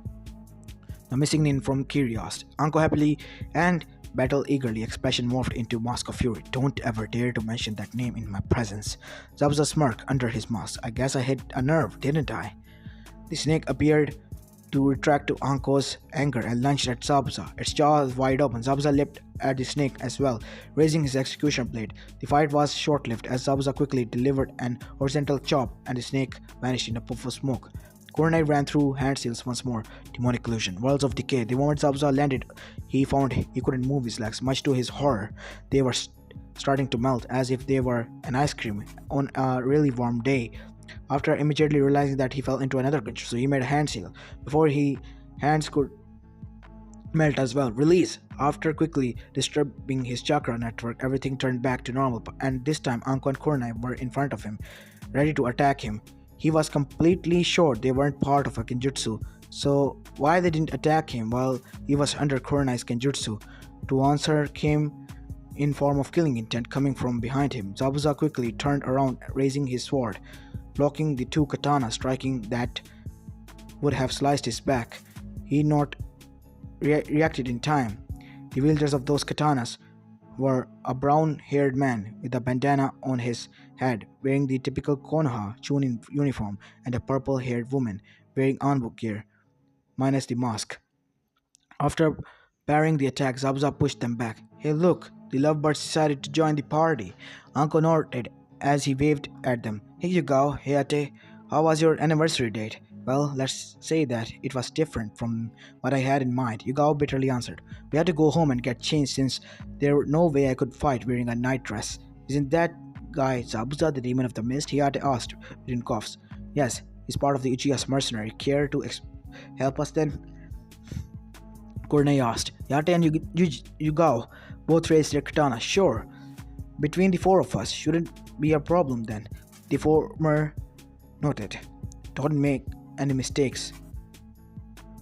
[SPEAKER 1] The missing nin from Kiri asked. Anko happily and battle eagerly expression morphed into mask of fury. "Don't ever dare to mention that name in my presence." Zabuza smirked under his mask. "I guess I hit a nerve, didn't I?" The snake appeared to retract to Anko's anger and lunged at Zabuza. Its jaws wide open. Zabuza leapt at the snake as well, raising his execution blade. The fight was short-lived as Zabuza quickly delivered an horizontal chop and the snake vanished in a puff of smoke. Kunai ran through hand seals once more. Demonic illusion. Worlds of decay. The moment Zabuza landed, he found he couldn't move his legs. Much to his horror, they were starting to melt as if they were an ice cream on a really warm day. After immediately realizing that he fell into another glitch, so he made a hand seal before his hands could melt as well. Release. After quickly disturbing his chakra network, everything turned back to normal, and this time Anko and Kunai were in front of him, ready to attack him. He was completely sure they weren't part of a genjutsu, so why they didn't attack him while he was under Kunai's genjutsu? To answer came in form of killing intent coming from behind him. Zabuza quickly turned around, raising his sword, blocking the two katanas striking that would have sliced his back. He not reacted in time. The wielders of those katanas were a brown-haired man with a bandana on his head, wearing the typical Konoha Chunin uniform, and a purple-haired woman wearing hanbok gear, minus the mask. After parrying the attack, Zabuza pushed them back. "Hey look, the lovebirds decided to join the party." Anko nodded as he waved at them. "Hey Hyuga, hey Ate, how was your anniversary date?" "Well, let's say that it was different from what I had in mind," Hyuga bitterly answered. "We had to go home and get changed since there was no way I could fight wearing a night dress." "Isn't that guy Zabuza the demon of the mist?" Ate asked between coughs. "Yes, he's part of the Uchiha's mercenary. Care to help us then?" Kunai asked. Yate and Yugao both raised their katana. "Sure. Between the four of us, shouldn't be a problem then." The former noted. "Don't make any mistakes.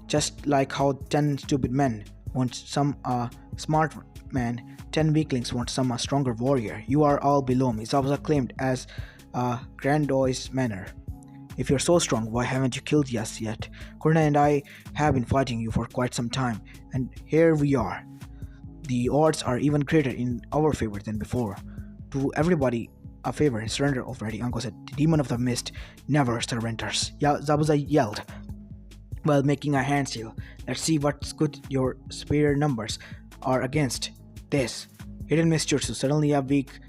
[SPEAKER 1] Just like how 10 stupid men want some smart man, 10 weaklings want some stronger warrior. You are all below me," Zabuza claimed as a grandiose manner. "If you're so strong, why haven't you killed us yet? Kunai and I have been fighting you for quite some time, and here we are. The odds are even greater in our favor than before. Do everybody a favor and surrender already," Anko said. "The demon of the mist never surrenders." Zabuza yelled while making a hand seal. "Let's see what's good your superior numbers are against this." Hidden mist jutsu. Suddenly a weak,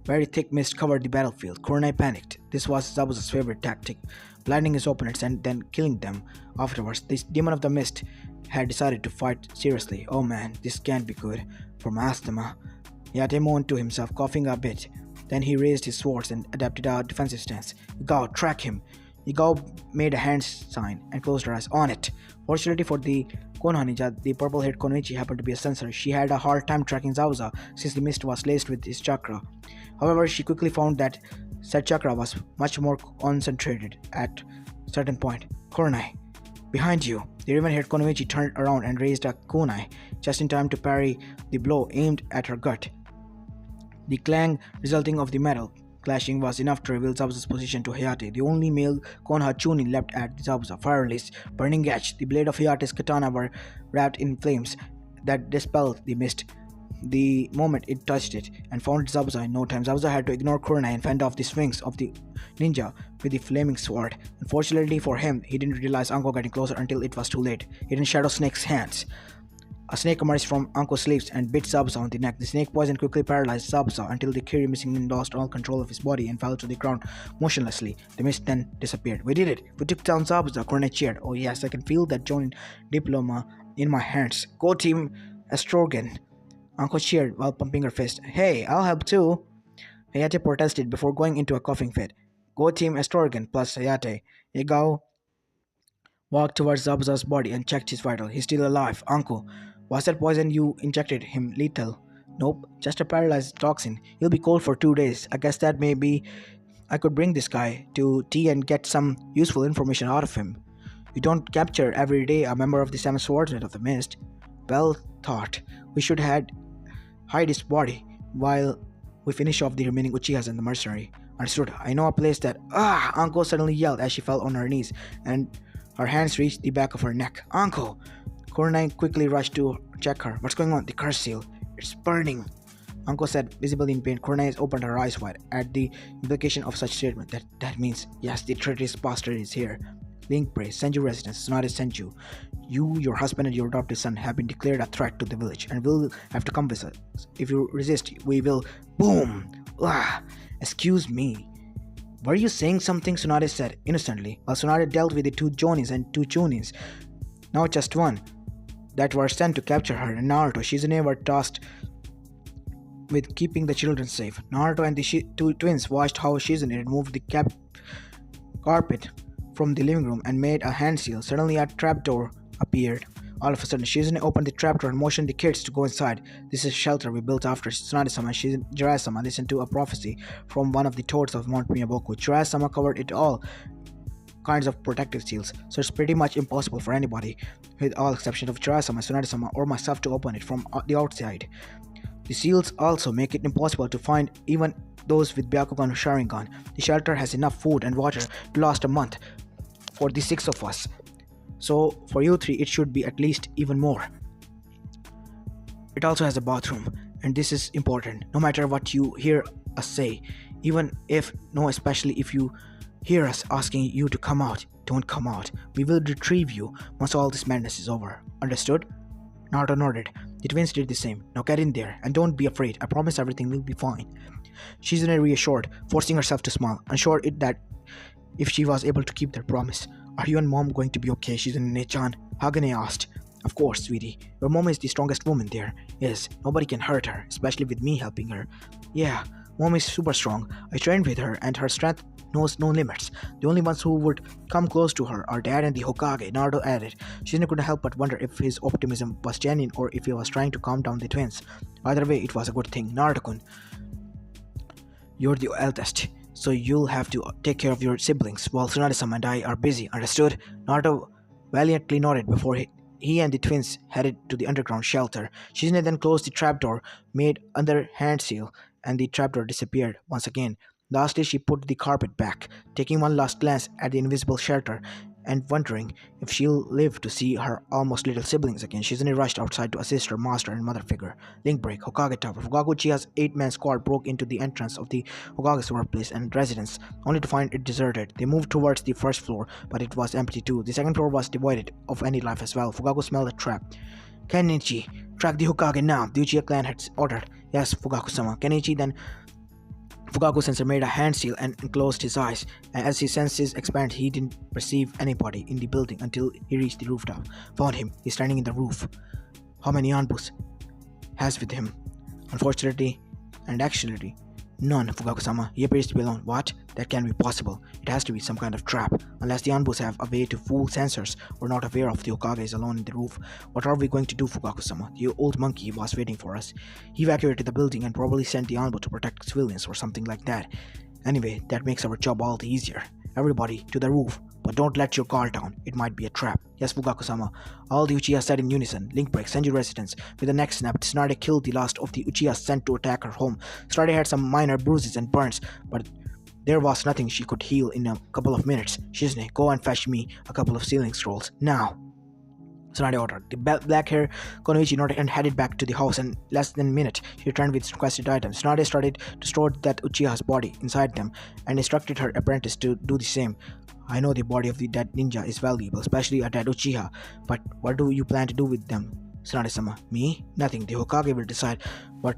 [SPEAKER 1] very thick mist covered the battlefield. Kunai panicked. This was Zabuza's favorite tactic, blinding his opponents and then killing them afterwards. This demon of the mist had decided to fight seriously. "Oh man, this can't be good for my asthma."
[SPEAKER 2] Hayate moaned to himself, coughing a bit. Then he raised his swords and adapted a defensive stance. Yugao, track him. Yugao made a hand sign and closed her eyes. On it. Fortunately for the Konoha ninja, the purple-haired Konoichi happened to be a sensor. She had a hard time tracking Zabuza since the mist was laced with his chakra. However, she quickly found that said chakra was much more concentrated at a certain point. Kurenai, behind you. The raven-haired Konoichi turned around and raised a kunai just in time to parry the blow aimed at her gut. The clang resulting of the metal clashing was enough to reveal Zabuza's position to Hayate. The only male Konoha Chunin leapt at Zabuza. Fire released, burning edge. The blade of Hayate's katana were wrapped in flames that dispelled the mist the moment it touched it and found Zabuza in no time. Zabuza had to ignore Kurenai and fend off the swings of the ninja with the flaming sword. Unfortunately for him, he didn't realize Anko getting closer until it was too late. Hidden Shadow Snake's hands. A snake emerged from Anko's sleeves and bit Zabuza on the neck. The snake poison quickly paralyzed Zabuza until the Kiri missing nin lost all control of his body and fell to the ground motionlessly. The mist then disappeared. We did it! We took down Zabuza, Kurenai cheered. Oh yes, I can feel that Jonin diploma in my hands. Go Team Estrogen! Anko cheered while pumping her fist. Hey, I'll help too! Hayate protested before going into a coughing fit. Go Team Estrogen plus Hayate. Yugao walked towards Zabuza's body and checked his vital. He's still alive. Anko, was that poison you injected him lethal? Nope, just a paralyzed toxin. He'll be cold for 2 days. I guess that maybe I could bring this guy to tea and get some useful information out of him. You don't capture every day a member of the Seven Swordsmen of the Mist. Well thought. We should hide his body while we finish off the remaining Uchihas and the mercenary. Understood. I know a place that... Anko suddenly yelled as she fell on her knees and her hands reached the back of her neck. Anko! Kurenai quickly rushed to check her. What's going on? The curse seal. It's burning. Anko said, visibly in pain. Kurenai opened her eyes wide at the implication of such statement. That means, yes, the traitorous bastard is here. Link prays, Senju residence, Tsunade Senju. You, your husband, and your adopted son have been declared a threat to the village and will have to come with us. If you resist, we will... Boom! Excuse me. Were you saying something? Tsunade said innocently, while Tsunade dealt with the 2 Jonins and 2 Chunins. Now just one that were sent to capture her, and Naruto, Shizune were tasked with keeping the children safe. Naruto and the 2 twins watched how Shizune removed the carpet from the living room and made a hand seal. Suddenly a trapdoor appeared. All of a sudden, Shizune opened the trapdoor and motioned the kids to go inside. This is a shelter we built after Tsunade-sama and Jiraiya-sama listened to a prophecy from one of the toads of Mount Miyaboku. Jiraiya-sama covered it all kinds of protective seals, so it's pretty much impossible for anybody, with all exception of Jiraiya-sama, Tsunade-sama, or myself to open it from the outside. The seals also make it impossible to find even those with Byakugan or Sharingan. The shelter has enough food and water to last a month for the 6 of us. So for you 3, it should be at least even more. It also has a bathroom, and this is important. No matter what you hear us say, especially if you hear us asking you to come out, don't come out. We will retrieve you once all this madness is over. Understood? Naruto nodded. The twins did the same. Now get in there, and don't be afraid. I promise everything will be fine. Shizune reassured, forcing herself to smile, unsure that if she was able to keep their promise. Are you and mom going to be okay, Shizune-chan? Hagane asked. Of course, sweetie. Your mom is the strongest woman there. Yes, nobody can hurt her, especially with me helping her. Yeah, mom is super strong. I trained with her, and her strength knows no limits. The only ones who would come close to her are Dad and the Hokage, Naruto added. Shizune couldn't help but wonder if his optimism was genuine or if he was trying to calm down the twins. Either way, it was a good thing. Naruto-kun, you're the eldest, so you'll have to take care of your siblings while Tsunade-sama and I are busy. Understood? Naruto valiantly nodded before he and the twins headed to the underground shelter. Shizune then closed the trapdoor, made another hand seal, and the trapdoor disappeared once again. Lastly, she put the carpet back, taking one last glance at the invisible shelter and wondering if she'll live to see her almost little siblings again. Shizune rushed outside to assist her master and mother figure. Link break, Hokage Tower. Fugaku Uchiha's 8-man squad broke into the entrance of the Hokage's workplace and residence, only to find it deserted. They moved towards the first floor, but it was empty too. The second floor was devoid of any life as well. Fugaku smelled a trap. Kenichi, track the Hokage now, the Uchiha clan had ordered. Yes, Fugaku-sama. Kenichi then... Fugaku sensor made a hand seal and closed his eyes, and as his senses expanded, he didn't perceive anybody in the building until he reached the rooftop. Found him. He's standing in the roof. How many Anbus has with him? Unfortunately, And actually, none, Fugaku-sama. He appears to be alone. What? That can't be possible. It has to be some kind of trap. Unless the Anbus have a way to fool sensors or not aware of the Hokage is alone in the roof. What are we going to do, Fugaku-sama? The old monkey was waiting for us. He evacuated the building and probably sent the Anbu to protect civilians or something like that. Anyway, that makes our job all the easier. Everybody, to the roof. But don't let your guard down. It might be a trap. Yes, Fugaku-sama. All the Uchiha said in unison. Link break, send your residence. With the next snap, Tsunade killed the last of the Uchiha sent to attack her home. Tsunade had some minor bruises and burns, but there was nothing she could heal in a couple of minutes. Shizune, go and fetch me a couple of sealing scrolls. Now. Tsunade ordered. The black-haired Konoichi nodded and headed back to the house. In less than a minute, she returned with requested items. Tsunade started to store that Uchiha's body inside them and instructed her apprentice to do the same. I know the body of the dead ninja is valuable, especially a dead Uchiha, but what do you plan to do with them? Tsunade-sama, me? Nothing. The Hokage will decide what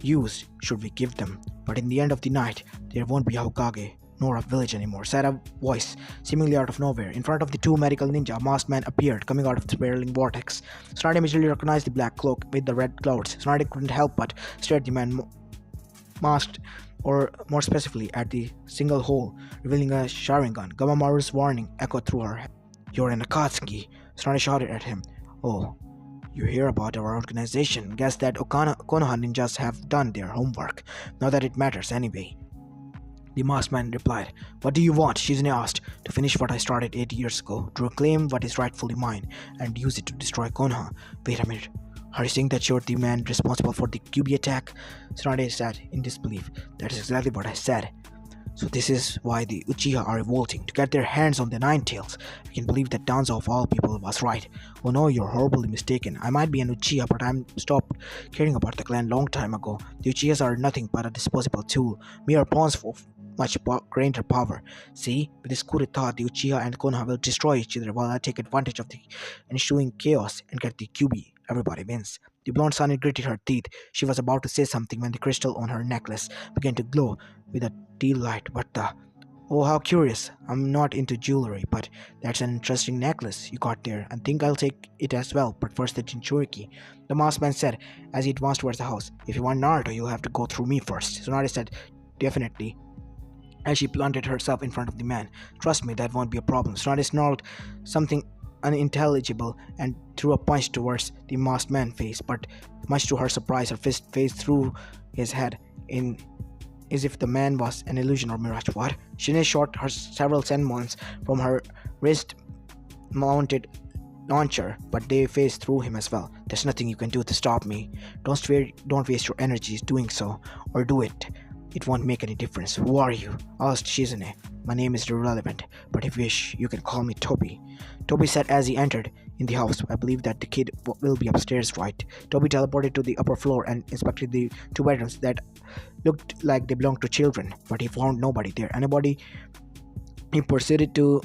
[SPEAKER 2] use should we give them. But in the end of the night, there won't be a Hokage, nor a village anymore, said a voice, seemingly out of nowhere. In front of the two medical ninja, a masked man appeared, coming out of the spiraling vortex. Tsunade immediately recognized the black cloak with the red clouds. Tsunade couldn't help but stare at the man masked, or more specifically at the single hole, revealing a Sharingan. Gamamaru's warning echoed through her head. You're an Akatsuki. Tsunade shouted at him. Oh, you hear about our organization. Guess that Konoha ninjas have done their homework. Not that it matters anyway. The masked man replied. What do you want? Shizune asked. To finish what I started 8 years ago, to reclaim what is rightfully mine, and use it to destroy Konoha. Wait a minute. Are you saying that you're the man responsible for the QB attack? Tsunade said in disbelief. That is exactly what I said. So this is why the Uchiha are revolting, to get their hands on the Nine Tails. I can believe that Danzo of all people was right. Oh no, you're horribly mistaken. I might be an Uchiha, but I'm stopped caring about the clan long time ago. The Uchihas are nothing but a disposable tool, mere pawns for much greater power. See, with this coup d'etat, the Uchiha and Konoha will destroy each other while I take advantage of the ensuing chaos and get the QB. Everybody wins. The blonde Sunny gritted her teeth. She was about to say something when the crystal on her necklace began to glow with a teal light. What the? Oh, how curious. I'm not into jewelry, but that's an interesting necklace you got there. I think I'll take it as well, but first the Jinchuriki. The masked man said as he advanced towards the house. If you want Naruto, you'll have to go through me first. Tsunade said, definitely, as she planted herself in front of the man. Trust me, that won't be a problem. Tsunade snarled something unintelligible and threw a punch towards the masked man's face, but much to her surprise, her fist phased through his head in as if the man was an illusion or mirage. What? Shine shot her several senmons from her wrist-mounted launcher, but they phased through him as well. There's nothing you can do to stop me. Don't waste your energies doing so, or do it. It won't make any difference. Who are you? Asked Shizune. My name is irrelevant, but if you wish, you can call me Tobi. Tobi said as he entered in the house. I believe that the kid will be upstairs, right? Tobi teleported to the upper floor and inspected the two bedrooms that looked like they belonged to children, but he found nobody there. He proceeded to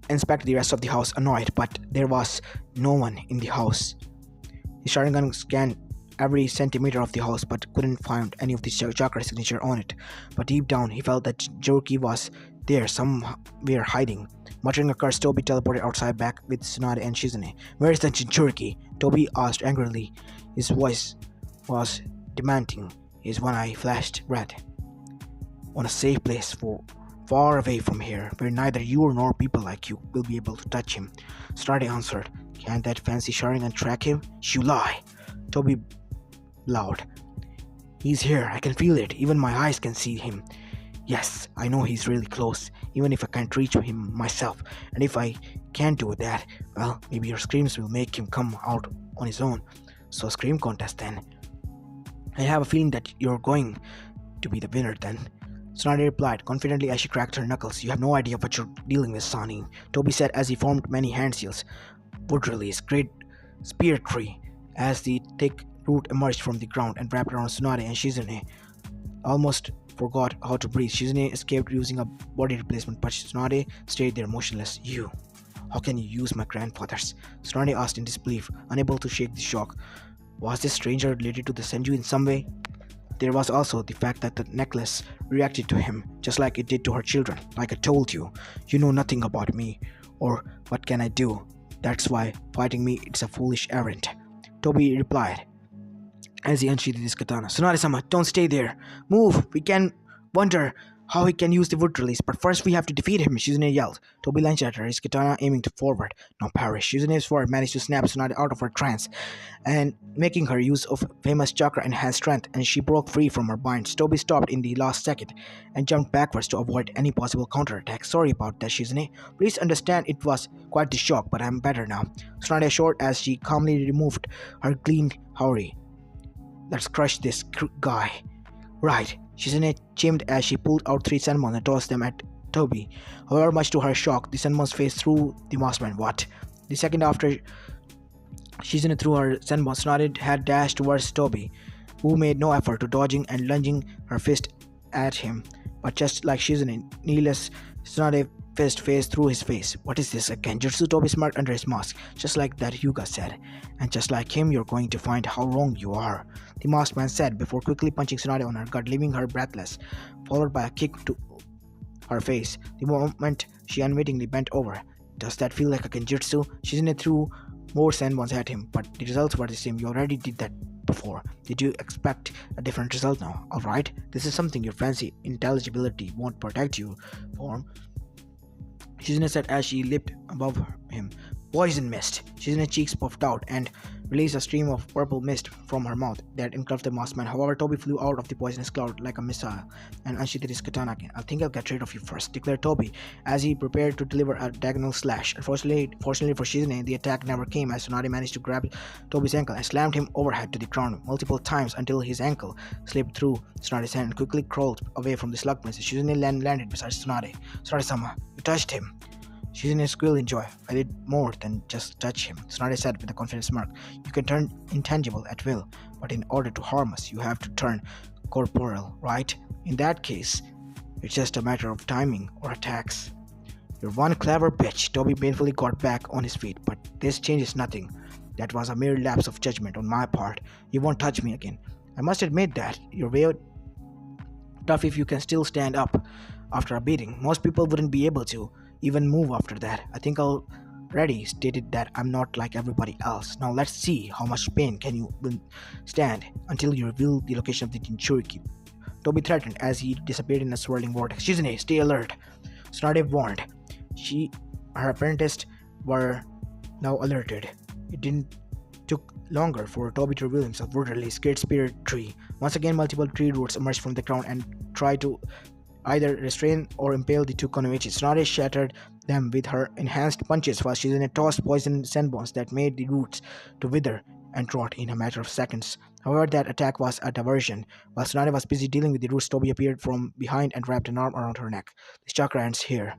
[SPEAKER 2] inspect the rest of the house, annoyed, but there was no one in the house. His Sharingan scanned every centimeter of the house but couldn't find any of the chakra signature on it. But deep down, he felt that Jinchuriki was there somewhere hiding. Muttering a curse, Tobi teleported outside back with Tsunade and Shizune. Where is the Jinchuriki? Tobi asked angrily. His voice was demanding. His one eye flashed red. On a safe place far away from here, where neither you nor people like you will be able to touch him. Tsunade answered. Can't that fancy Sharingan track him? You lie! Tobi loud. He's here, I can feel it, even my eyes can see him. Yes, I know he's really close, even if I can't reach him myself, and if I can't do that, well, maybe your screams will make him come out on his own. So scream contest then. I have a feeling that you're going to be the winner then. Tsunade replied confidently as she cracked her knuckles. You have no idea what you're dealing with, Sani. Tobi said as he formed many hand seals. Wood release, great spear tree, as the thick root emerged from the ground and wrapped around Tsunade and Shizune. Almost forgot how to breathe. Shizune escaped using a body replacement, but Tsunade stayed there motionless. You, how can you use my grandfather's? Tsunade asked in disbelief, unable to shake the shock. Was this stranger related to the Senju in some way? There was also the fact that the necklace reacted to him, just like it did to her children. Like I told you, you know nothing about me, or what can I do? That's why fighting me it's a foolish errand. Tobi replied. as he unsheathed his katana. Tsunade-sama, don't stay there. Move! We can wonder how he can use the wood release, but first we have to defeat him, Shizune yelled. Tobi lunged at her, his katana aiming to forward. Now perish. Shizune's sword managed to snap Tsunade out of her trance, and making her use of famous chakra enhanced strength, and she broke free from her binds. Tobi stopped in the last second and jumped backwards to avoid any possible counterattack. Sorry about that, Shizune. Please understand it was quite the shock, but I'm better now. Tsunade assured as she calmly removed her clean howry. Let's crush this guy. Right. Shizune chimed as she pulled out 3 senmons and tossed them at Tobi. However, much to her shock, the senmons faced through the marksman. What? The second after Shizune threw her senmon, Tsunade had dashed towards Tobi, who made no effort to dodging and lunging her fist at him. But just like Shizune, Neela's Tsunade fist phased through his face. What is this, a genjutsu? Tobi smirked under his mask, just like that Hyuga said. And just like him, you're going to find how wrong you are, the masked man said before quickly punching Tsunade on her gut, leaving her breathless, followed by a kick to her face. The moment she unwittingly bent over. Does that feel like a genjutsu? Shizune threw more senmons at him, but the results were the same. You already did that before. Did you expect a different result now? Alright, this is something your fancy intelligibility won't protect you from, Shizune said as she leaped above him. Poison mist! Shizune's cheeks puffed out and released a stream of purple mist from her mouth that engulfed the masked man. However, Tobi flew out of the poisonous cloud like a missile and unsheathed his katana again. I think I'll get rid of you first, declared Tobi as he prepared to deliver a diagonal slash. Unfortunately for Shizune, the attack never came as Tsunade managed to grab Tobi's ankle and slammed him overhead to the ground multiple times until his ankle slipped through Tsunade's hand and quickly crawled away from the slug princess. Shizune landed beside Tsunade. Tsunade-sama, you touched him. Shizune squealed in joy. I did more than just touch him, Tsunade said with a confident smirk. You can turn intangible at will, but in order to harm us, you have to turn corporeal, right? In that case, it's just a matter of timing or attacks. You're one clever bitch. Tobi painfully got back on his feet, but this changes nothing. That was a mere lapse of judgment on my part. You won't touch me again. I must admit that you're way tough if you can still stand up after a beating. Most people wouldn't be able to even move after that. I think I already stated that I'm not like everybody else. Now let's see how much pain can you stand until you reveal the location of the Jinchuriki. Tobi threatened as he disappeared in a swirling vortex. Shizune, stay alert, Tsunade warned. Her apprentices were now alerted. It didn't took longer for Tobi to reveal himself brutally. Great Spirit Tree. Once again, multiple tree roots emerged from the ground and tried to either restrain or impale the two Kunoichis. Tsunade shattered them with her enhanced punches while Shizune tossed poison senbons that made the roots to wither and rot in a matter of seconds. However, that attack was a diversion. While Tsunade was busy dealing with the roots, Tobi appeared from behind and wrapped an arm around her neck. This chakra ends here.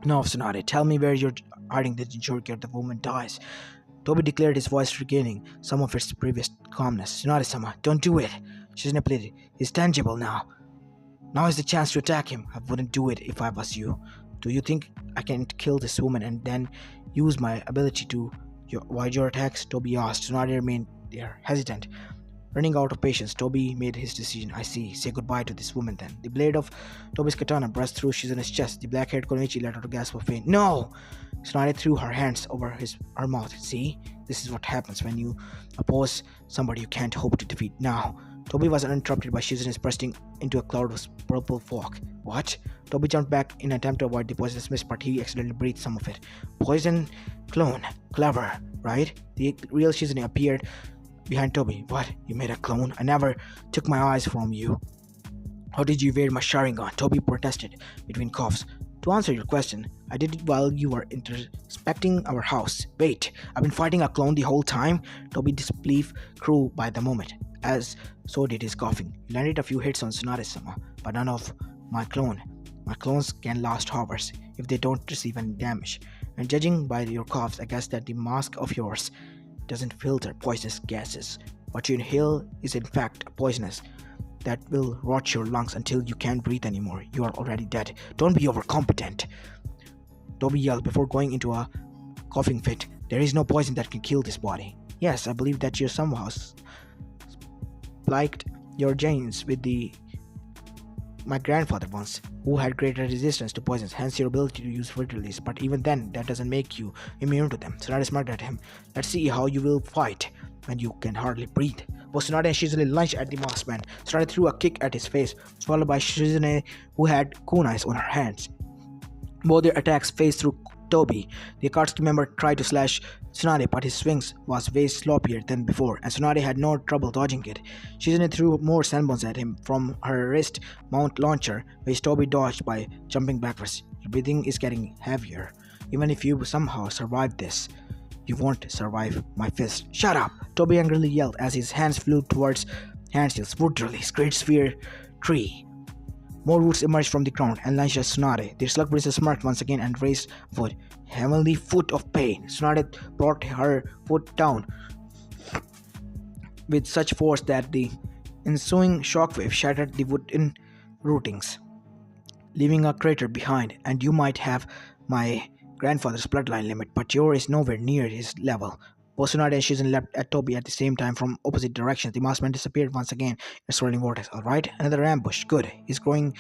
[SPEAKER 2] No, Tsunade, tell me where you're hiding the Jinchuriki or the woman dies. Tobi declared, his voice regaining some of its previous calmness. Tsunade-sama, don't do it, Shizune pleaded. He's tangible now. Now is the chance to attack him. I wouldn't do it if I was you. Do you think I can kill this woman and then use my ability to avoid your attacks? Tobi asked. Tsunade remained there, hesitant. Running out of patience, Tobi made his decision. I see. Say goodbye to this woman then. The blade of Tobi's katana brushed through Shizune's chest. The black-haired Kunoichi let out a gasp of pain. No! Tsunade threw her hands over her mouth. See? This is what happens when you oppose somebody you can't hope to defeat. Now, Tobi was uninterrupted by Shizune's bursting into a cloud of purple fog. What? Tobi jumped back in an attempt to avoid the poisonous mist, but he accidentally breathed some of it. Poison clone. Clever, right? The real Shizune appeared behind Tobi. What? You made a clone? I never took my eyes from you. How did you evade my Sharingan? Tobi protested between coughs. To answer your question, I did it while you were inspecting our house. Wait, I've been fighting a clone the whole time? Tobi's disbelief grew by the moment, as so did his coughing. He landed a few hits on Tsunade-sama, but none of my clone. My clones can last hours if they don't receive any damage. And judging by your coughs, I guess that the mask of yours doesn't filter poisonous gases. What you inhale is in fact poisonous that will rot your lungs until you can't breathe anymore. You are already dead. Don't be overcompetent, Tobi yelled before going into a coughing fit. There is no poison that can kill this body. Yes, I believe that you somehow spiked your genes with my grandfather once, who had greater resistance to poisons, hence your ability to use food release. But even then, that doesn't make you immune to them. Tsunade smirked at him. Let's see how you will fight when you can hardly breathe. Both Tsunade and Shizune lunged at the masked man. Tsunade threw a kick at his face, followed by Shizune, who had kunais on her hands. Both their attacks phased through Tobi. The Akatsuki member tried to slash Tsunade, but his swings was way sloppier than before, and Tsunade had no trouble dodging it. Shizune threw more sunbones at him from her wrist mount launcher, which Tobi dodged by jumping backwards. Your breathing is getting heavier. Even if you somehow survive this, you won't survive my fist. Shut up! Tobi angrily yelled as his hands flew towards Handshields. Wood release, Great Sphere Tree. More roots emerged from the ground and launched at Tsunade. The slug princess smirked once again and raised wood. Heavenly foot of pain. Tsunade brought her foot down with such force that the ensuing shockwave shattered the wooden rootings, leaving a crater behind. And you might have my grandfather's bloodline limit, but yours is nowhere near his level. Both Tsunade and Shizune leapt at Tobi at the same time from opposite directions. The masked man disappeared once again in a swirling vortex. Alright, another ambush. Good. He's growing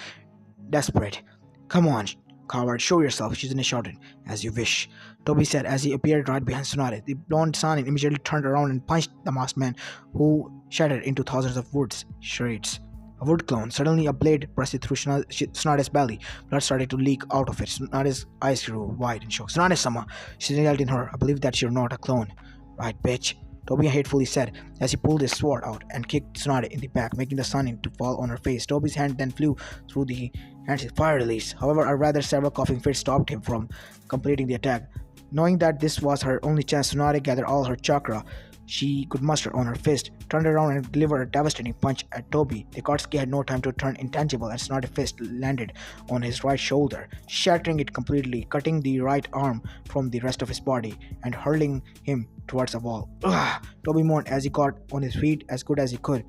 [SPEAKER 2] desperate. Come on, coward, show yourself, Shizune shouted. As you wish, Tobi said as he appeared right behind Tsunade. The blonde Sanin immediately turned around and punched the masked man, who shattered into thousands of woods shreds. A wood clone. Suddenly, a blade burst through Tsunade's belly. Blood started to leak out of it. Tsunade's eyes grew wide in shock. Tsunade-sama, she yelled in her. I believe that you're not a clone. Right, bitch, Tobi hatefully said as he pulled his sword out and kicked Tsunade in the back, making the Sanin to fall on her face. Tobi's hand then flew through the hand's fire release. However, a rather several coughing fits stopped him from completing the attack. Knowing that this was her only chance, Tsunade gathered all her chakra she could muster on her fist, turned around and delivered a devastating punch at Tobi. The Akatsuki had no time to turn intangible and Tsunade's fist landed on his right shoulder, shattering it completely, cutting the right arm from the rest of his body and hurling him towards a wall. Ugh! Tobi moaned as he got on his feet as good as he could.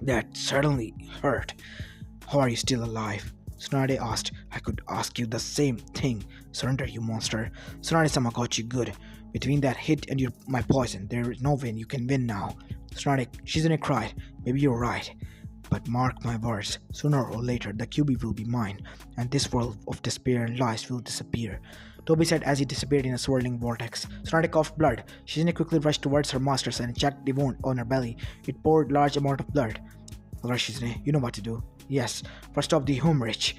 [SPEAKER 2] That certainly hurt. How are you still alive? Tsunade asked. I could ask you the same thing. Surrender, you monster. Tsunade-sama got you good. Between that hit and my poison, there is no way you can win now. Shizune cried. Maybe you're right. But mark my words, sooner or later the QB will be mine, and this world of despair and lies will disappear. Tobi said as he disappeared in a swirling vortex. Tsunade coughed blood. Shizune quickly rushed towards her masters and checked the wound on her belly. It poured large amount of blood. Alright, Shizune, you know what to do. Yes, first off the hemorrhage.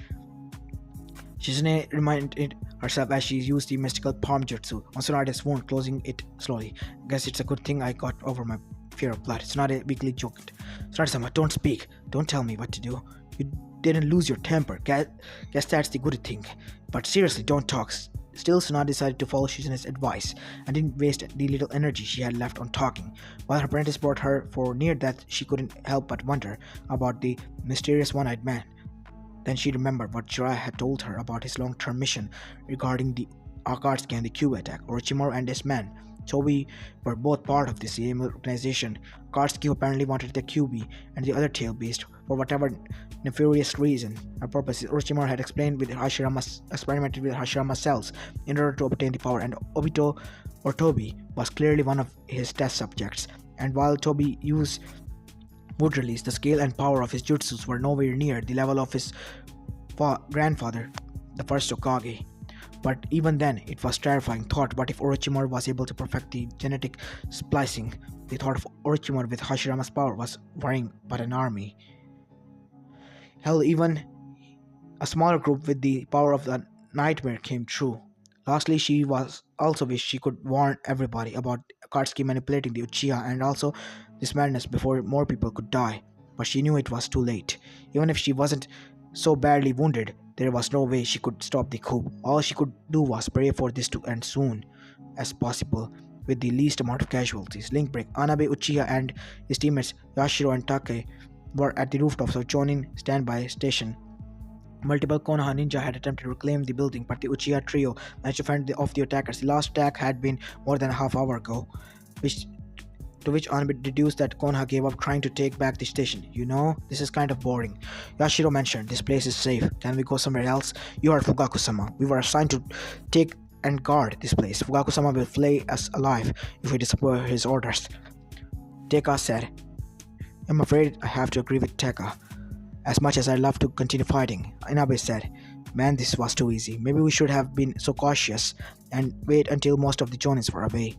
[SPEAKER 2] Shizune reminded herself as she used the mystical palm jutsu on Tsunade's wound, closing it slowly. Guess it's a good thing I got over my fear of blood. Tsunade weakly joked. Tsunade-sama, don't speak. Don't tell me what to do. You didn't lose your temper. Guess that's the good thing. But seriously, don't talk. Still, Tsunade decided to follow Shizune's advice and didn't waste the little energy she had left on talking. While her apprentice brought her for near death, she couldn't help but wonder about the mysterious one-eyed man. Then she remembered what Jiraiya had told her about his long-term mission regarding the Akatsuki and the Cube attack. Orochimaru and his men, Tobi, were both part of the same organization. Akatsuki apparently wanted the QB and the other tail beast for whatever nefarious reason or purposes. Orochimaru had experimented with Hashirama cells in order to obtain the power, and Obito or Tobi was clearly one of his test subjects. And while Tobi used would release, the scale and power of his jutsus were nowhere near the level of his grandfather, the first Hokage. But even then, it was terrifying thought. What if Orochimaru was able to perfect the genetic splicing? The thought of Orochimaru with Hashirama's power was worrying but an army. Hell, even a smaller group with the power of the nightmare came true. Lastly, she was also wished she could warn everybody about Akatsuki manipulating the Uchiha and also this madness before more people could die. But she knew it was too late. Even if she wasn't so badly wounded, there was no way she could stop the coup. All she could do was pray for this to end soon as possible, with the least amount of casualties. Link break. Anabe Uchiha and his teammates Yashiro and Take were at the rooftops of Chonin standby station. Multiple Konoha ninja had attempted to reclaim the building, but the Uchiha trio managed to fend off the attackers. The last attack had been more than a half hour ago, to which Anabe deduced that Konoha gave up trying to take back the station. You know, this is kind of boring. Yashiro mentioned, this place is safe. Can we go somewhere else? You are Fugaku-sama. We were assigned to take and guard this place. Fugaku-sama will flay us alive if we disobey his orders. Teka said. I'm afraid I have to agree with Teka. As much as I love to continue fighting, Inabe said, man, this was too easy. Maybe we should have been so cautious and wait until most of the Jonins were away.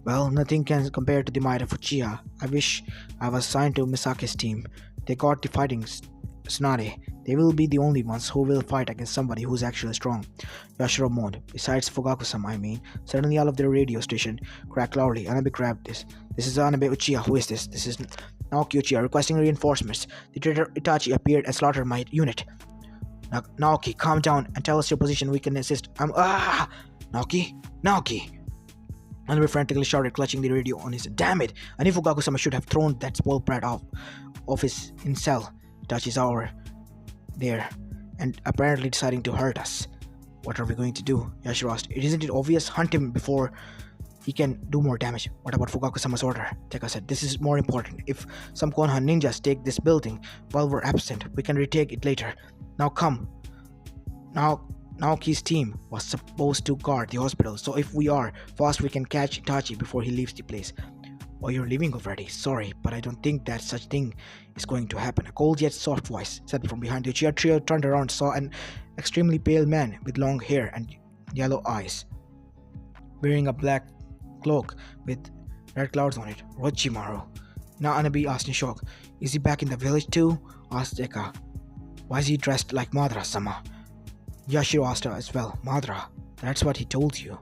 [SPEAKER 2] Well, nothing can compare to the might of Uchiha. I wish I was assigned to Misaki's team. They got the fighting Tsunade. They will be the only ones who will fight against somebody who's actually strong. Yashiro moaned. Besides Fugaku-sama, I mean. Suddenly all of their radio station cracked loudly. Anabe grabbed this. This is Anabe Uchiha. Who is this? This is Naoki Uchiha requesting reinforcements. The traitor Itachi appeared and slaughtered my unit. Naoki, calm down and tell us your position. We can assist. Naoki? Naoki! Anabe frantically shouted, clutching the radio on his. Damn it! I knew Fugaku-sama should have thrown that spoiled brat off his incel. Itachi's over there and apparently deciding to hurt us. What are we going to do? Yashiro asked. Isn't it obvious? Hunt him before he can do more damage. What about Fugaku-sama's order? Teka said. This is more important. If some Konoha ninjas take this building while we're absent, we can retake it later. Now come. Naoki's team was supposed to guard the hospital, so if we are fast, we can catch Itachi before he leaves the place. Oh, you're leaving already. Sorry, but I don't think that such thing is going to happen. A cold yet soft voice said from behind. The Uchiha trio turned around, saw an extremely pale man with long hair and yellow eyes, wearing a black cloak with red clouds on it. Orochimaru. Now Anabe asked in shock. Is he back in the village too? Asked Eka. Why is he dressed like Madara-sama? Yashiro asked her as well. Madara, that's what he told you.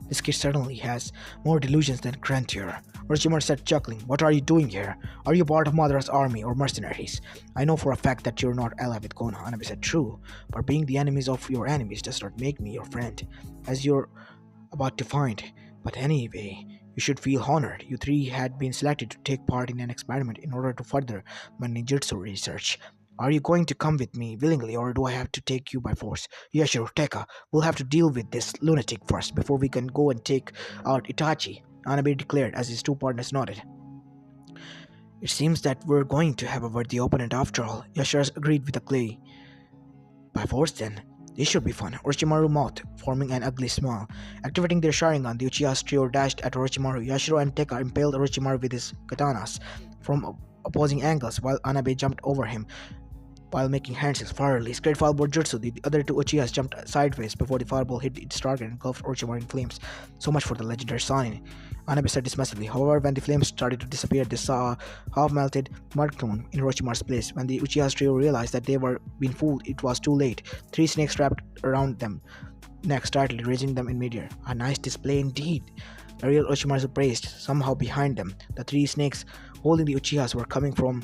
[SPEAKER 2] This kid certainly has more delusions than grandeur. Orochimaru said, chuckling. What are you doing here? Are you part of Madara's army or mercenaries? I know for a fact that you're not allied with Konoha. Anabe said, true, but being the enemies of your enemies does not make me your friend, as you're about to find. But anyway, you should feel honored. You three had been selected to take part in an experiment in order to further my ninjutsu research. Are you going to come with me willingly, or do I have to take you by force? Yashiro, Teka, we'll have to deal with this lunatic first before we can go and take out Itachi, Anabe declared as his two partners nodded. It seems that we're going to have a worthy opponent after all. Yashiro agreed with a glee. By force then? This should be fun. Orochimaru mouthed, forming an ugly smile. Activating their Sharingan, the Uchiha's trio dashed at Orochimaru. Yashiro and Teka impaled Orochimaru with his katanas from opposing angles, while Anabe jumped over him while making hands furiously. Great fireball jutsu. The other two Uchihas jumped sideways before the fireball hit its target and engulfed Orochimaru in flames. So much for the legendary sign. Anabe said dismissively. However, when the flames started to disappear, they saw a half-melted mud clone in Orochimaru's place. When the Uchiha's trio realized that they were being fooled, it was too late. Three snakes wrapped around them necks, tightly raising them in midair. A nice display indeed. The real Orochimaru praised. Somehow behind them, the three snakes holding the Uchihas were coming from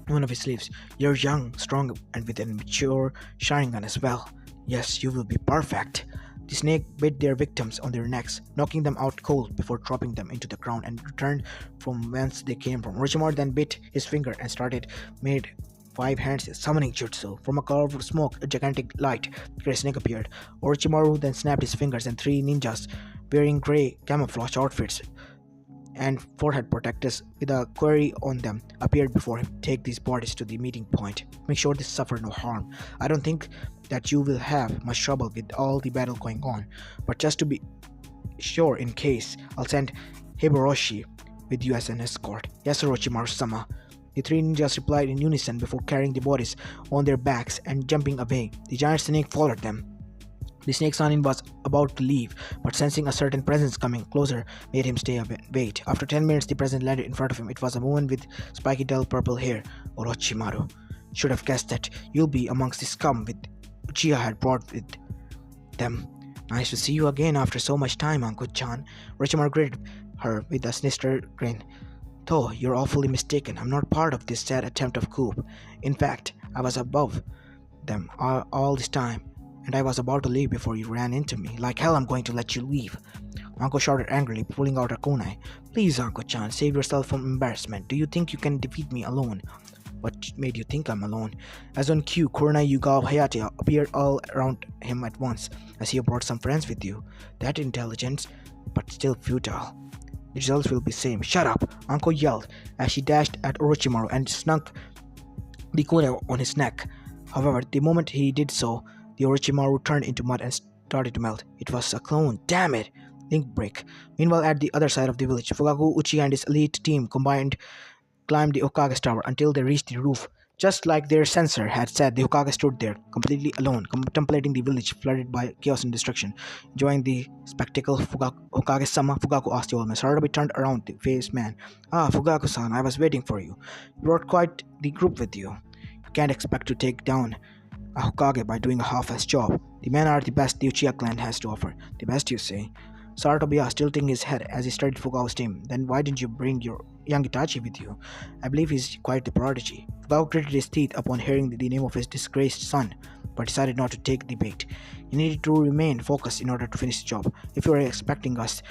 [SPEAKER 2] one of his sleeves. You're young, strong, and with an mature Sharingan as well. Yes, you will be perfect. The snake bit their victims on their necks, knocking them out cold before dropping them into the ground and returned from whence they came from. Orochimaru then bit his finger and made 5 hands summoning jutsu. From a cloud of smoke, a gigantic light gray snake appeared. Orochimaru then snapped his fingers and 3 ninjas wearing grey camouflage outfits and forehead protectors with a query on them appeared before him. Take these bodies to the meeting point. Make sure they suffer no harm. I don't think that you will have much trouble with all the battle going on, but just to be sure in case, I'll send Hiboroshi with you as an escort. Yes, Orochimaru-sama. The 3 ninjas replied in unison before carrying the bodies on their backs and jumping away. The giant snake followed them. The snake Sanin was about to leave, but sensing a certain presence coming closer made him stay a bit. Wait. After 10 minutes, the presence landed in front of him. It was a woman with spiky dull purple hair. Orochimaru. Should have guessed that you'll be amongst the scum with Uchiha had brought with them. Nice to see you again after so much time, Uncle-chan. Orochimaru greeted her with a sinister grin. Though you're awfully mistaken. I'm not part of this sad attempt of coup. In fact, I was above them all this time, and I was about to leave before you ran into me. Like hell, I'm going to let you leave. Anko shouted angrily, pulling out her kunai. Please, Anko-chan, save yourself from embarrassment. Do you think you can defeat me alone? What made you think I'm alone? As on cue, Kurenai, Hyuga, Hayate appeared all around him at once, as you brought some friends with you. That intelligence, but still futile. The results will be same. Shut up! Anko yelled as she dashed at Orochimaru and snuck the kunai on his neck. However, the moment he did so, the Orochimaru turned into mud and started to melt. It was a clone. Damn it! Link break. Meanwhile, at the other side of the village, Fugaku, Uchiha and his elite team climbed the Hokage's tower until they reached the roof. Just like their censor had said, the Hokage stood there, completely alone, contemplating the village flooded by chaos and destruction. Enjoying the spectacle, Hokage-sama, Fugaku asked the old man. Saradabi turned around to face man. Ah, Fugaku-san, I was waiting for you. You brought quite the group with you. You can't expect to take down a Hokage by doing a half-assed job. The men are the best the Uchiha clan has to offer. The best, you say? Saratobi asked, tilting his head as he studied Fugaku's team. Then why didn't you bring your young Itachi with you? I believe he's quite the prodigy. Fugaku gritted his teeth upon hearing the name of his disgraced son, but decided not to take the bait. He needed to remain focused in order to finish the job. If you are expecting us,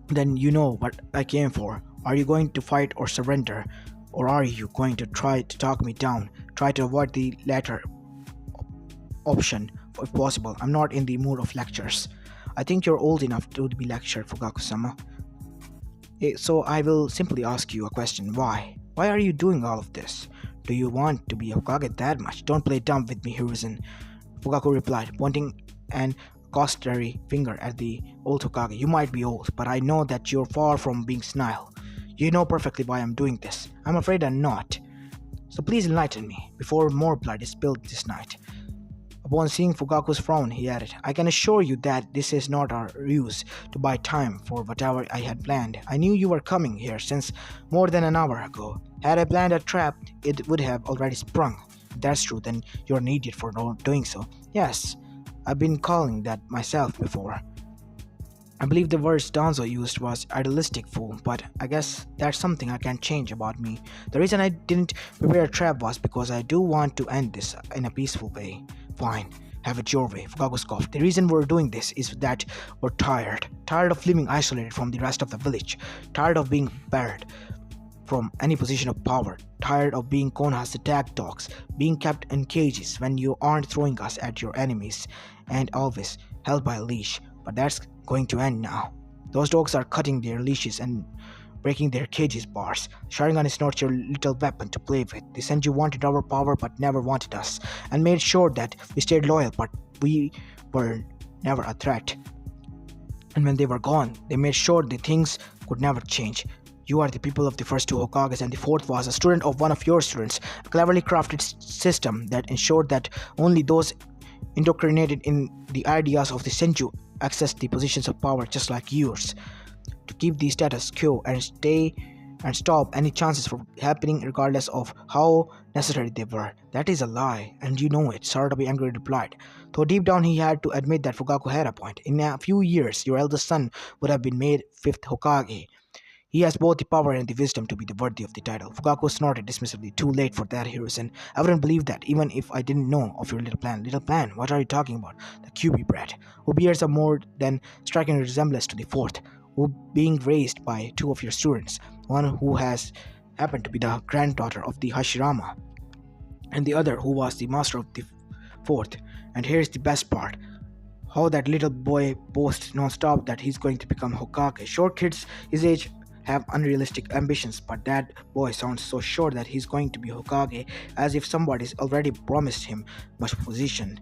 [SPEAKER 2] then you know what I came for. Are you going to fight or surrender? Or are you going to try to talk me down? Try to avoid the latter option, if possible. I'm not in the mood of lectures. I think you're old enough to be lectured, Fugaku-sama. So I will simply ask you a question. Why? Why are you doing all of this? Do you want to be a Hokage that much? Don't play dumb with me, Hiruzen. Fugaku replied, pointing an cautionary finger at the old Hokage. You might be old, but I know that you're far from being senile. You know perfectly why I'm doing this. I'm afraid I'm not. So please enlighten me, before more blood is spilled this night. Upon seeing Fugaku's frown, he added, I can assure you that this is not our ruse to buy time for whatever I had planned. I knew you were coming here since more than an hour ago. Had I planned a trap, it would have already sprung. If that's true, then you're an idiot for not doing so. Yes, I've been calling that myself before. I believe the words Danzo used was idealistic fool, but I guess that's something I can't change about me. The reason I didn't prepare a trap was because I do want to end this in a peaceful way. Fine, have it your way, Fugaku scoffed. The reason we're doing this is that we're tired. Tired of living isolated from the rest of the village. Tired of being barred from any position of power. Tired of being Konoha's attack dogs. Being kept in cages when you aren't throwing us at your enemies. And always held by a leash. But that's going to end now. Those dogs are cutting their leashes and breaking their cages bars. Sharingan is not your little weapon to play with. The Senju wanted our power but never wanted us, and made sure that we stayed loyal, but we were never a threat. And when they were gone, they made sure the things could never change. You are the people of the first two Hokages, and the fourth was a student of one of your students. A cleverly crafted system that ensured that only those indoctrinated in the ideas of the Senju accessed the positions of power just like yours. To keep the status quo and stop any chances from happening regardless of how necessary they were. That is a lie, and you know it, Saradabi angrily replied. Though deep down he had to admit that Fugaku had a point. In a few years, your eldest son would have been made 5th Hokage. He has both the power and the wisdom to be worthy of the title. Fugaku snorted dismissively. Too late for that, Hiruzen. I wouldn't believe that, even if I didn't know of your little plan. Little plan? What are you talking about? The QB brat, who bears a more than striking resemblance to the fourth, who being raised by two of your students, one who has happened to be the granddaughter of the Hashirama, and the other who was the master of the fourth. And here's the best part. How that little boy boasts non-stop that he's going to become Hokage. Sure, kids his age have unrealistic ambitions, but that boy sounds so sure that he's going to be Hokage, as if somebody's already promised him much position.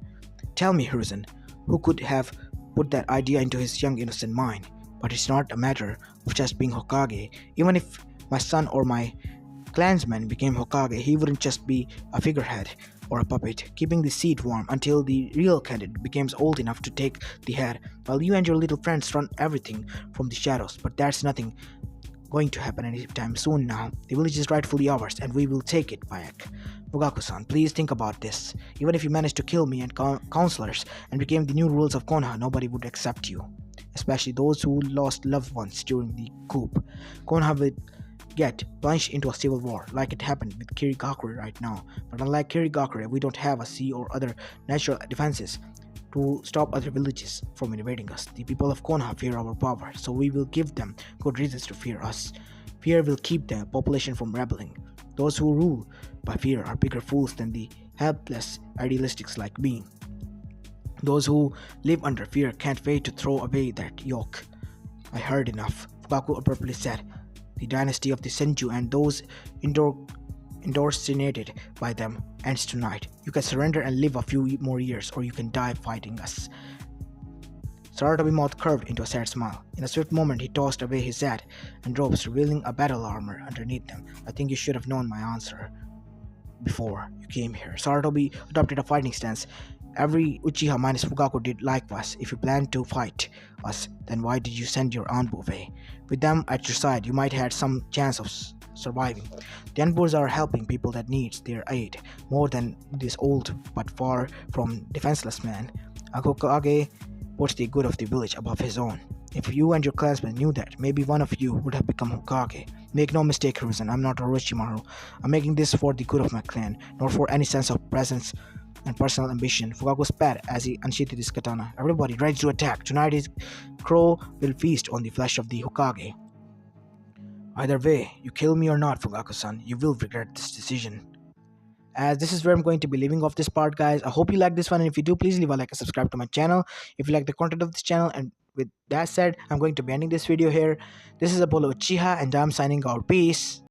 [SPEAKER 2] Tell me, Hiruzen, who could have put that idea into his young innocent mind? But it's not a matter of just being Hokage. Even if my son or my clansman became Hokage, he wouldn't just be a figurehead or a puppet, keeping the seat warm until the real candidate becomes old enough to take the head, while you and your little friends run everything from the shadows. But that's nothing going to happen anytime soon now. The village is rightfully ours, and we will take it back. Fugaku-san, please think about this. Even if you managed to kill me and counselors and became the new rules of Konoha, nobody would accept you. Especially those who lost loved ones during the coup. Konoha would get plunged into a civil war, like it happened with Kirigakure right now. But unlike Kirigakure, we don't have a sea or other natural defenses to stop other villages from invading us. The people of Konoha fear our power, so we will give them good reasons to fear us. Fear will keep the population from rebelling. Those who rule by fear are bigger fools than the helpless idealistics like me. Those who live under fear can't wait to throw away that yoke. I heard enough, Fugaku abruptly said. The dynasty of the Senju and those indoctrinated by them ends tonight. You can surrender and live a few more years, or you can die fighting us. Saratobi's mouth curved into a sad smile. In a swift moment, he tossed away his hat and robes, revealing a battle armor underneath them. I think you should have known my answer. before you came here. Sarutobi adopted a fighting stance. Every Uchiha minus Fugaku did likewise. If you planned to fight us, then why did you send your Anbu away? With them at your side, you might had some chance of surviving. The Anbus are helping people that needs their aid more than this old but far from defenseless man. Hokage puts the good of the village above his own. If you and your clansmen knew that, maybe one of you would have become Hokage. Make no mistake, Hiruzen, I'm not Orochimaru. I'm making this for the good of my clan, not for any sense of presence and personal ambition. Fugaku spat as he unsheathed his katana. Everybody ready to attack. Tonight his crow will feast on the flesh of the Hokage. Either way, you kill me or not, Fugaku-san, you will regret this decision. As this is where I'm going to be leaving off this part, guys. I hope you like this one, and if you do, please leave a like and subscribe to my channel if you like the content of this channel. And with that said, I'm going to be ending this video here. This is Apollo Uchiha, and I'm signing out. Peace.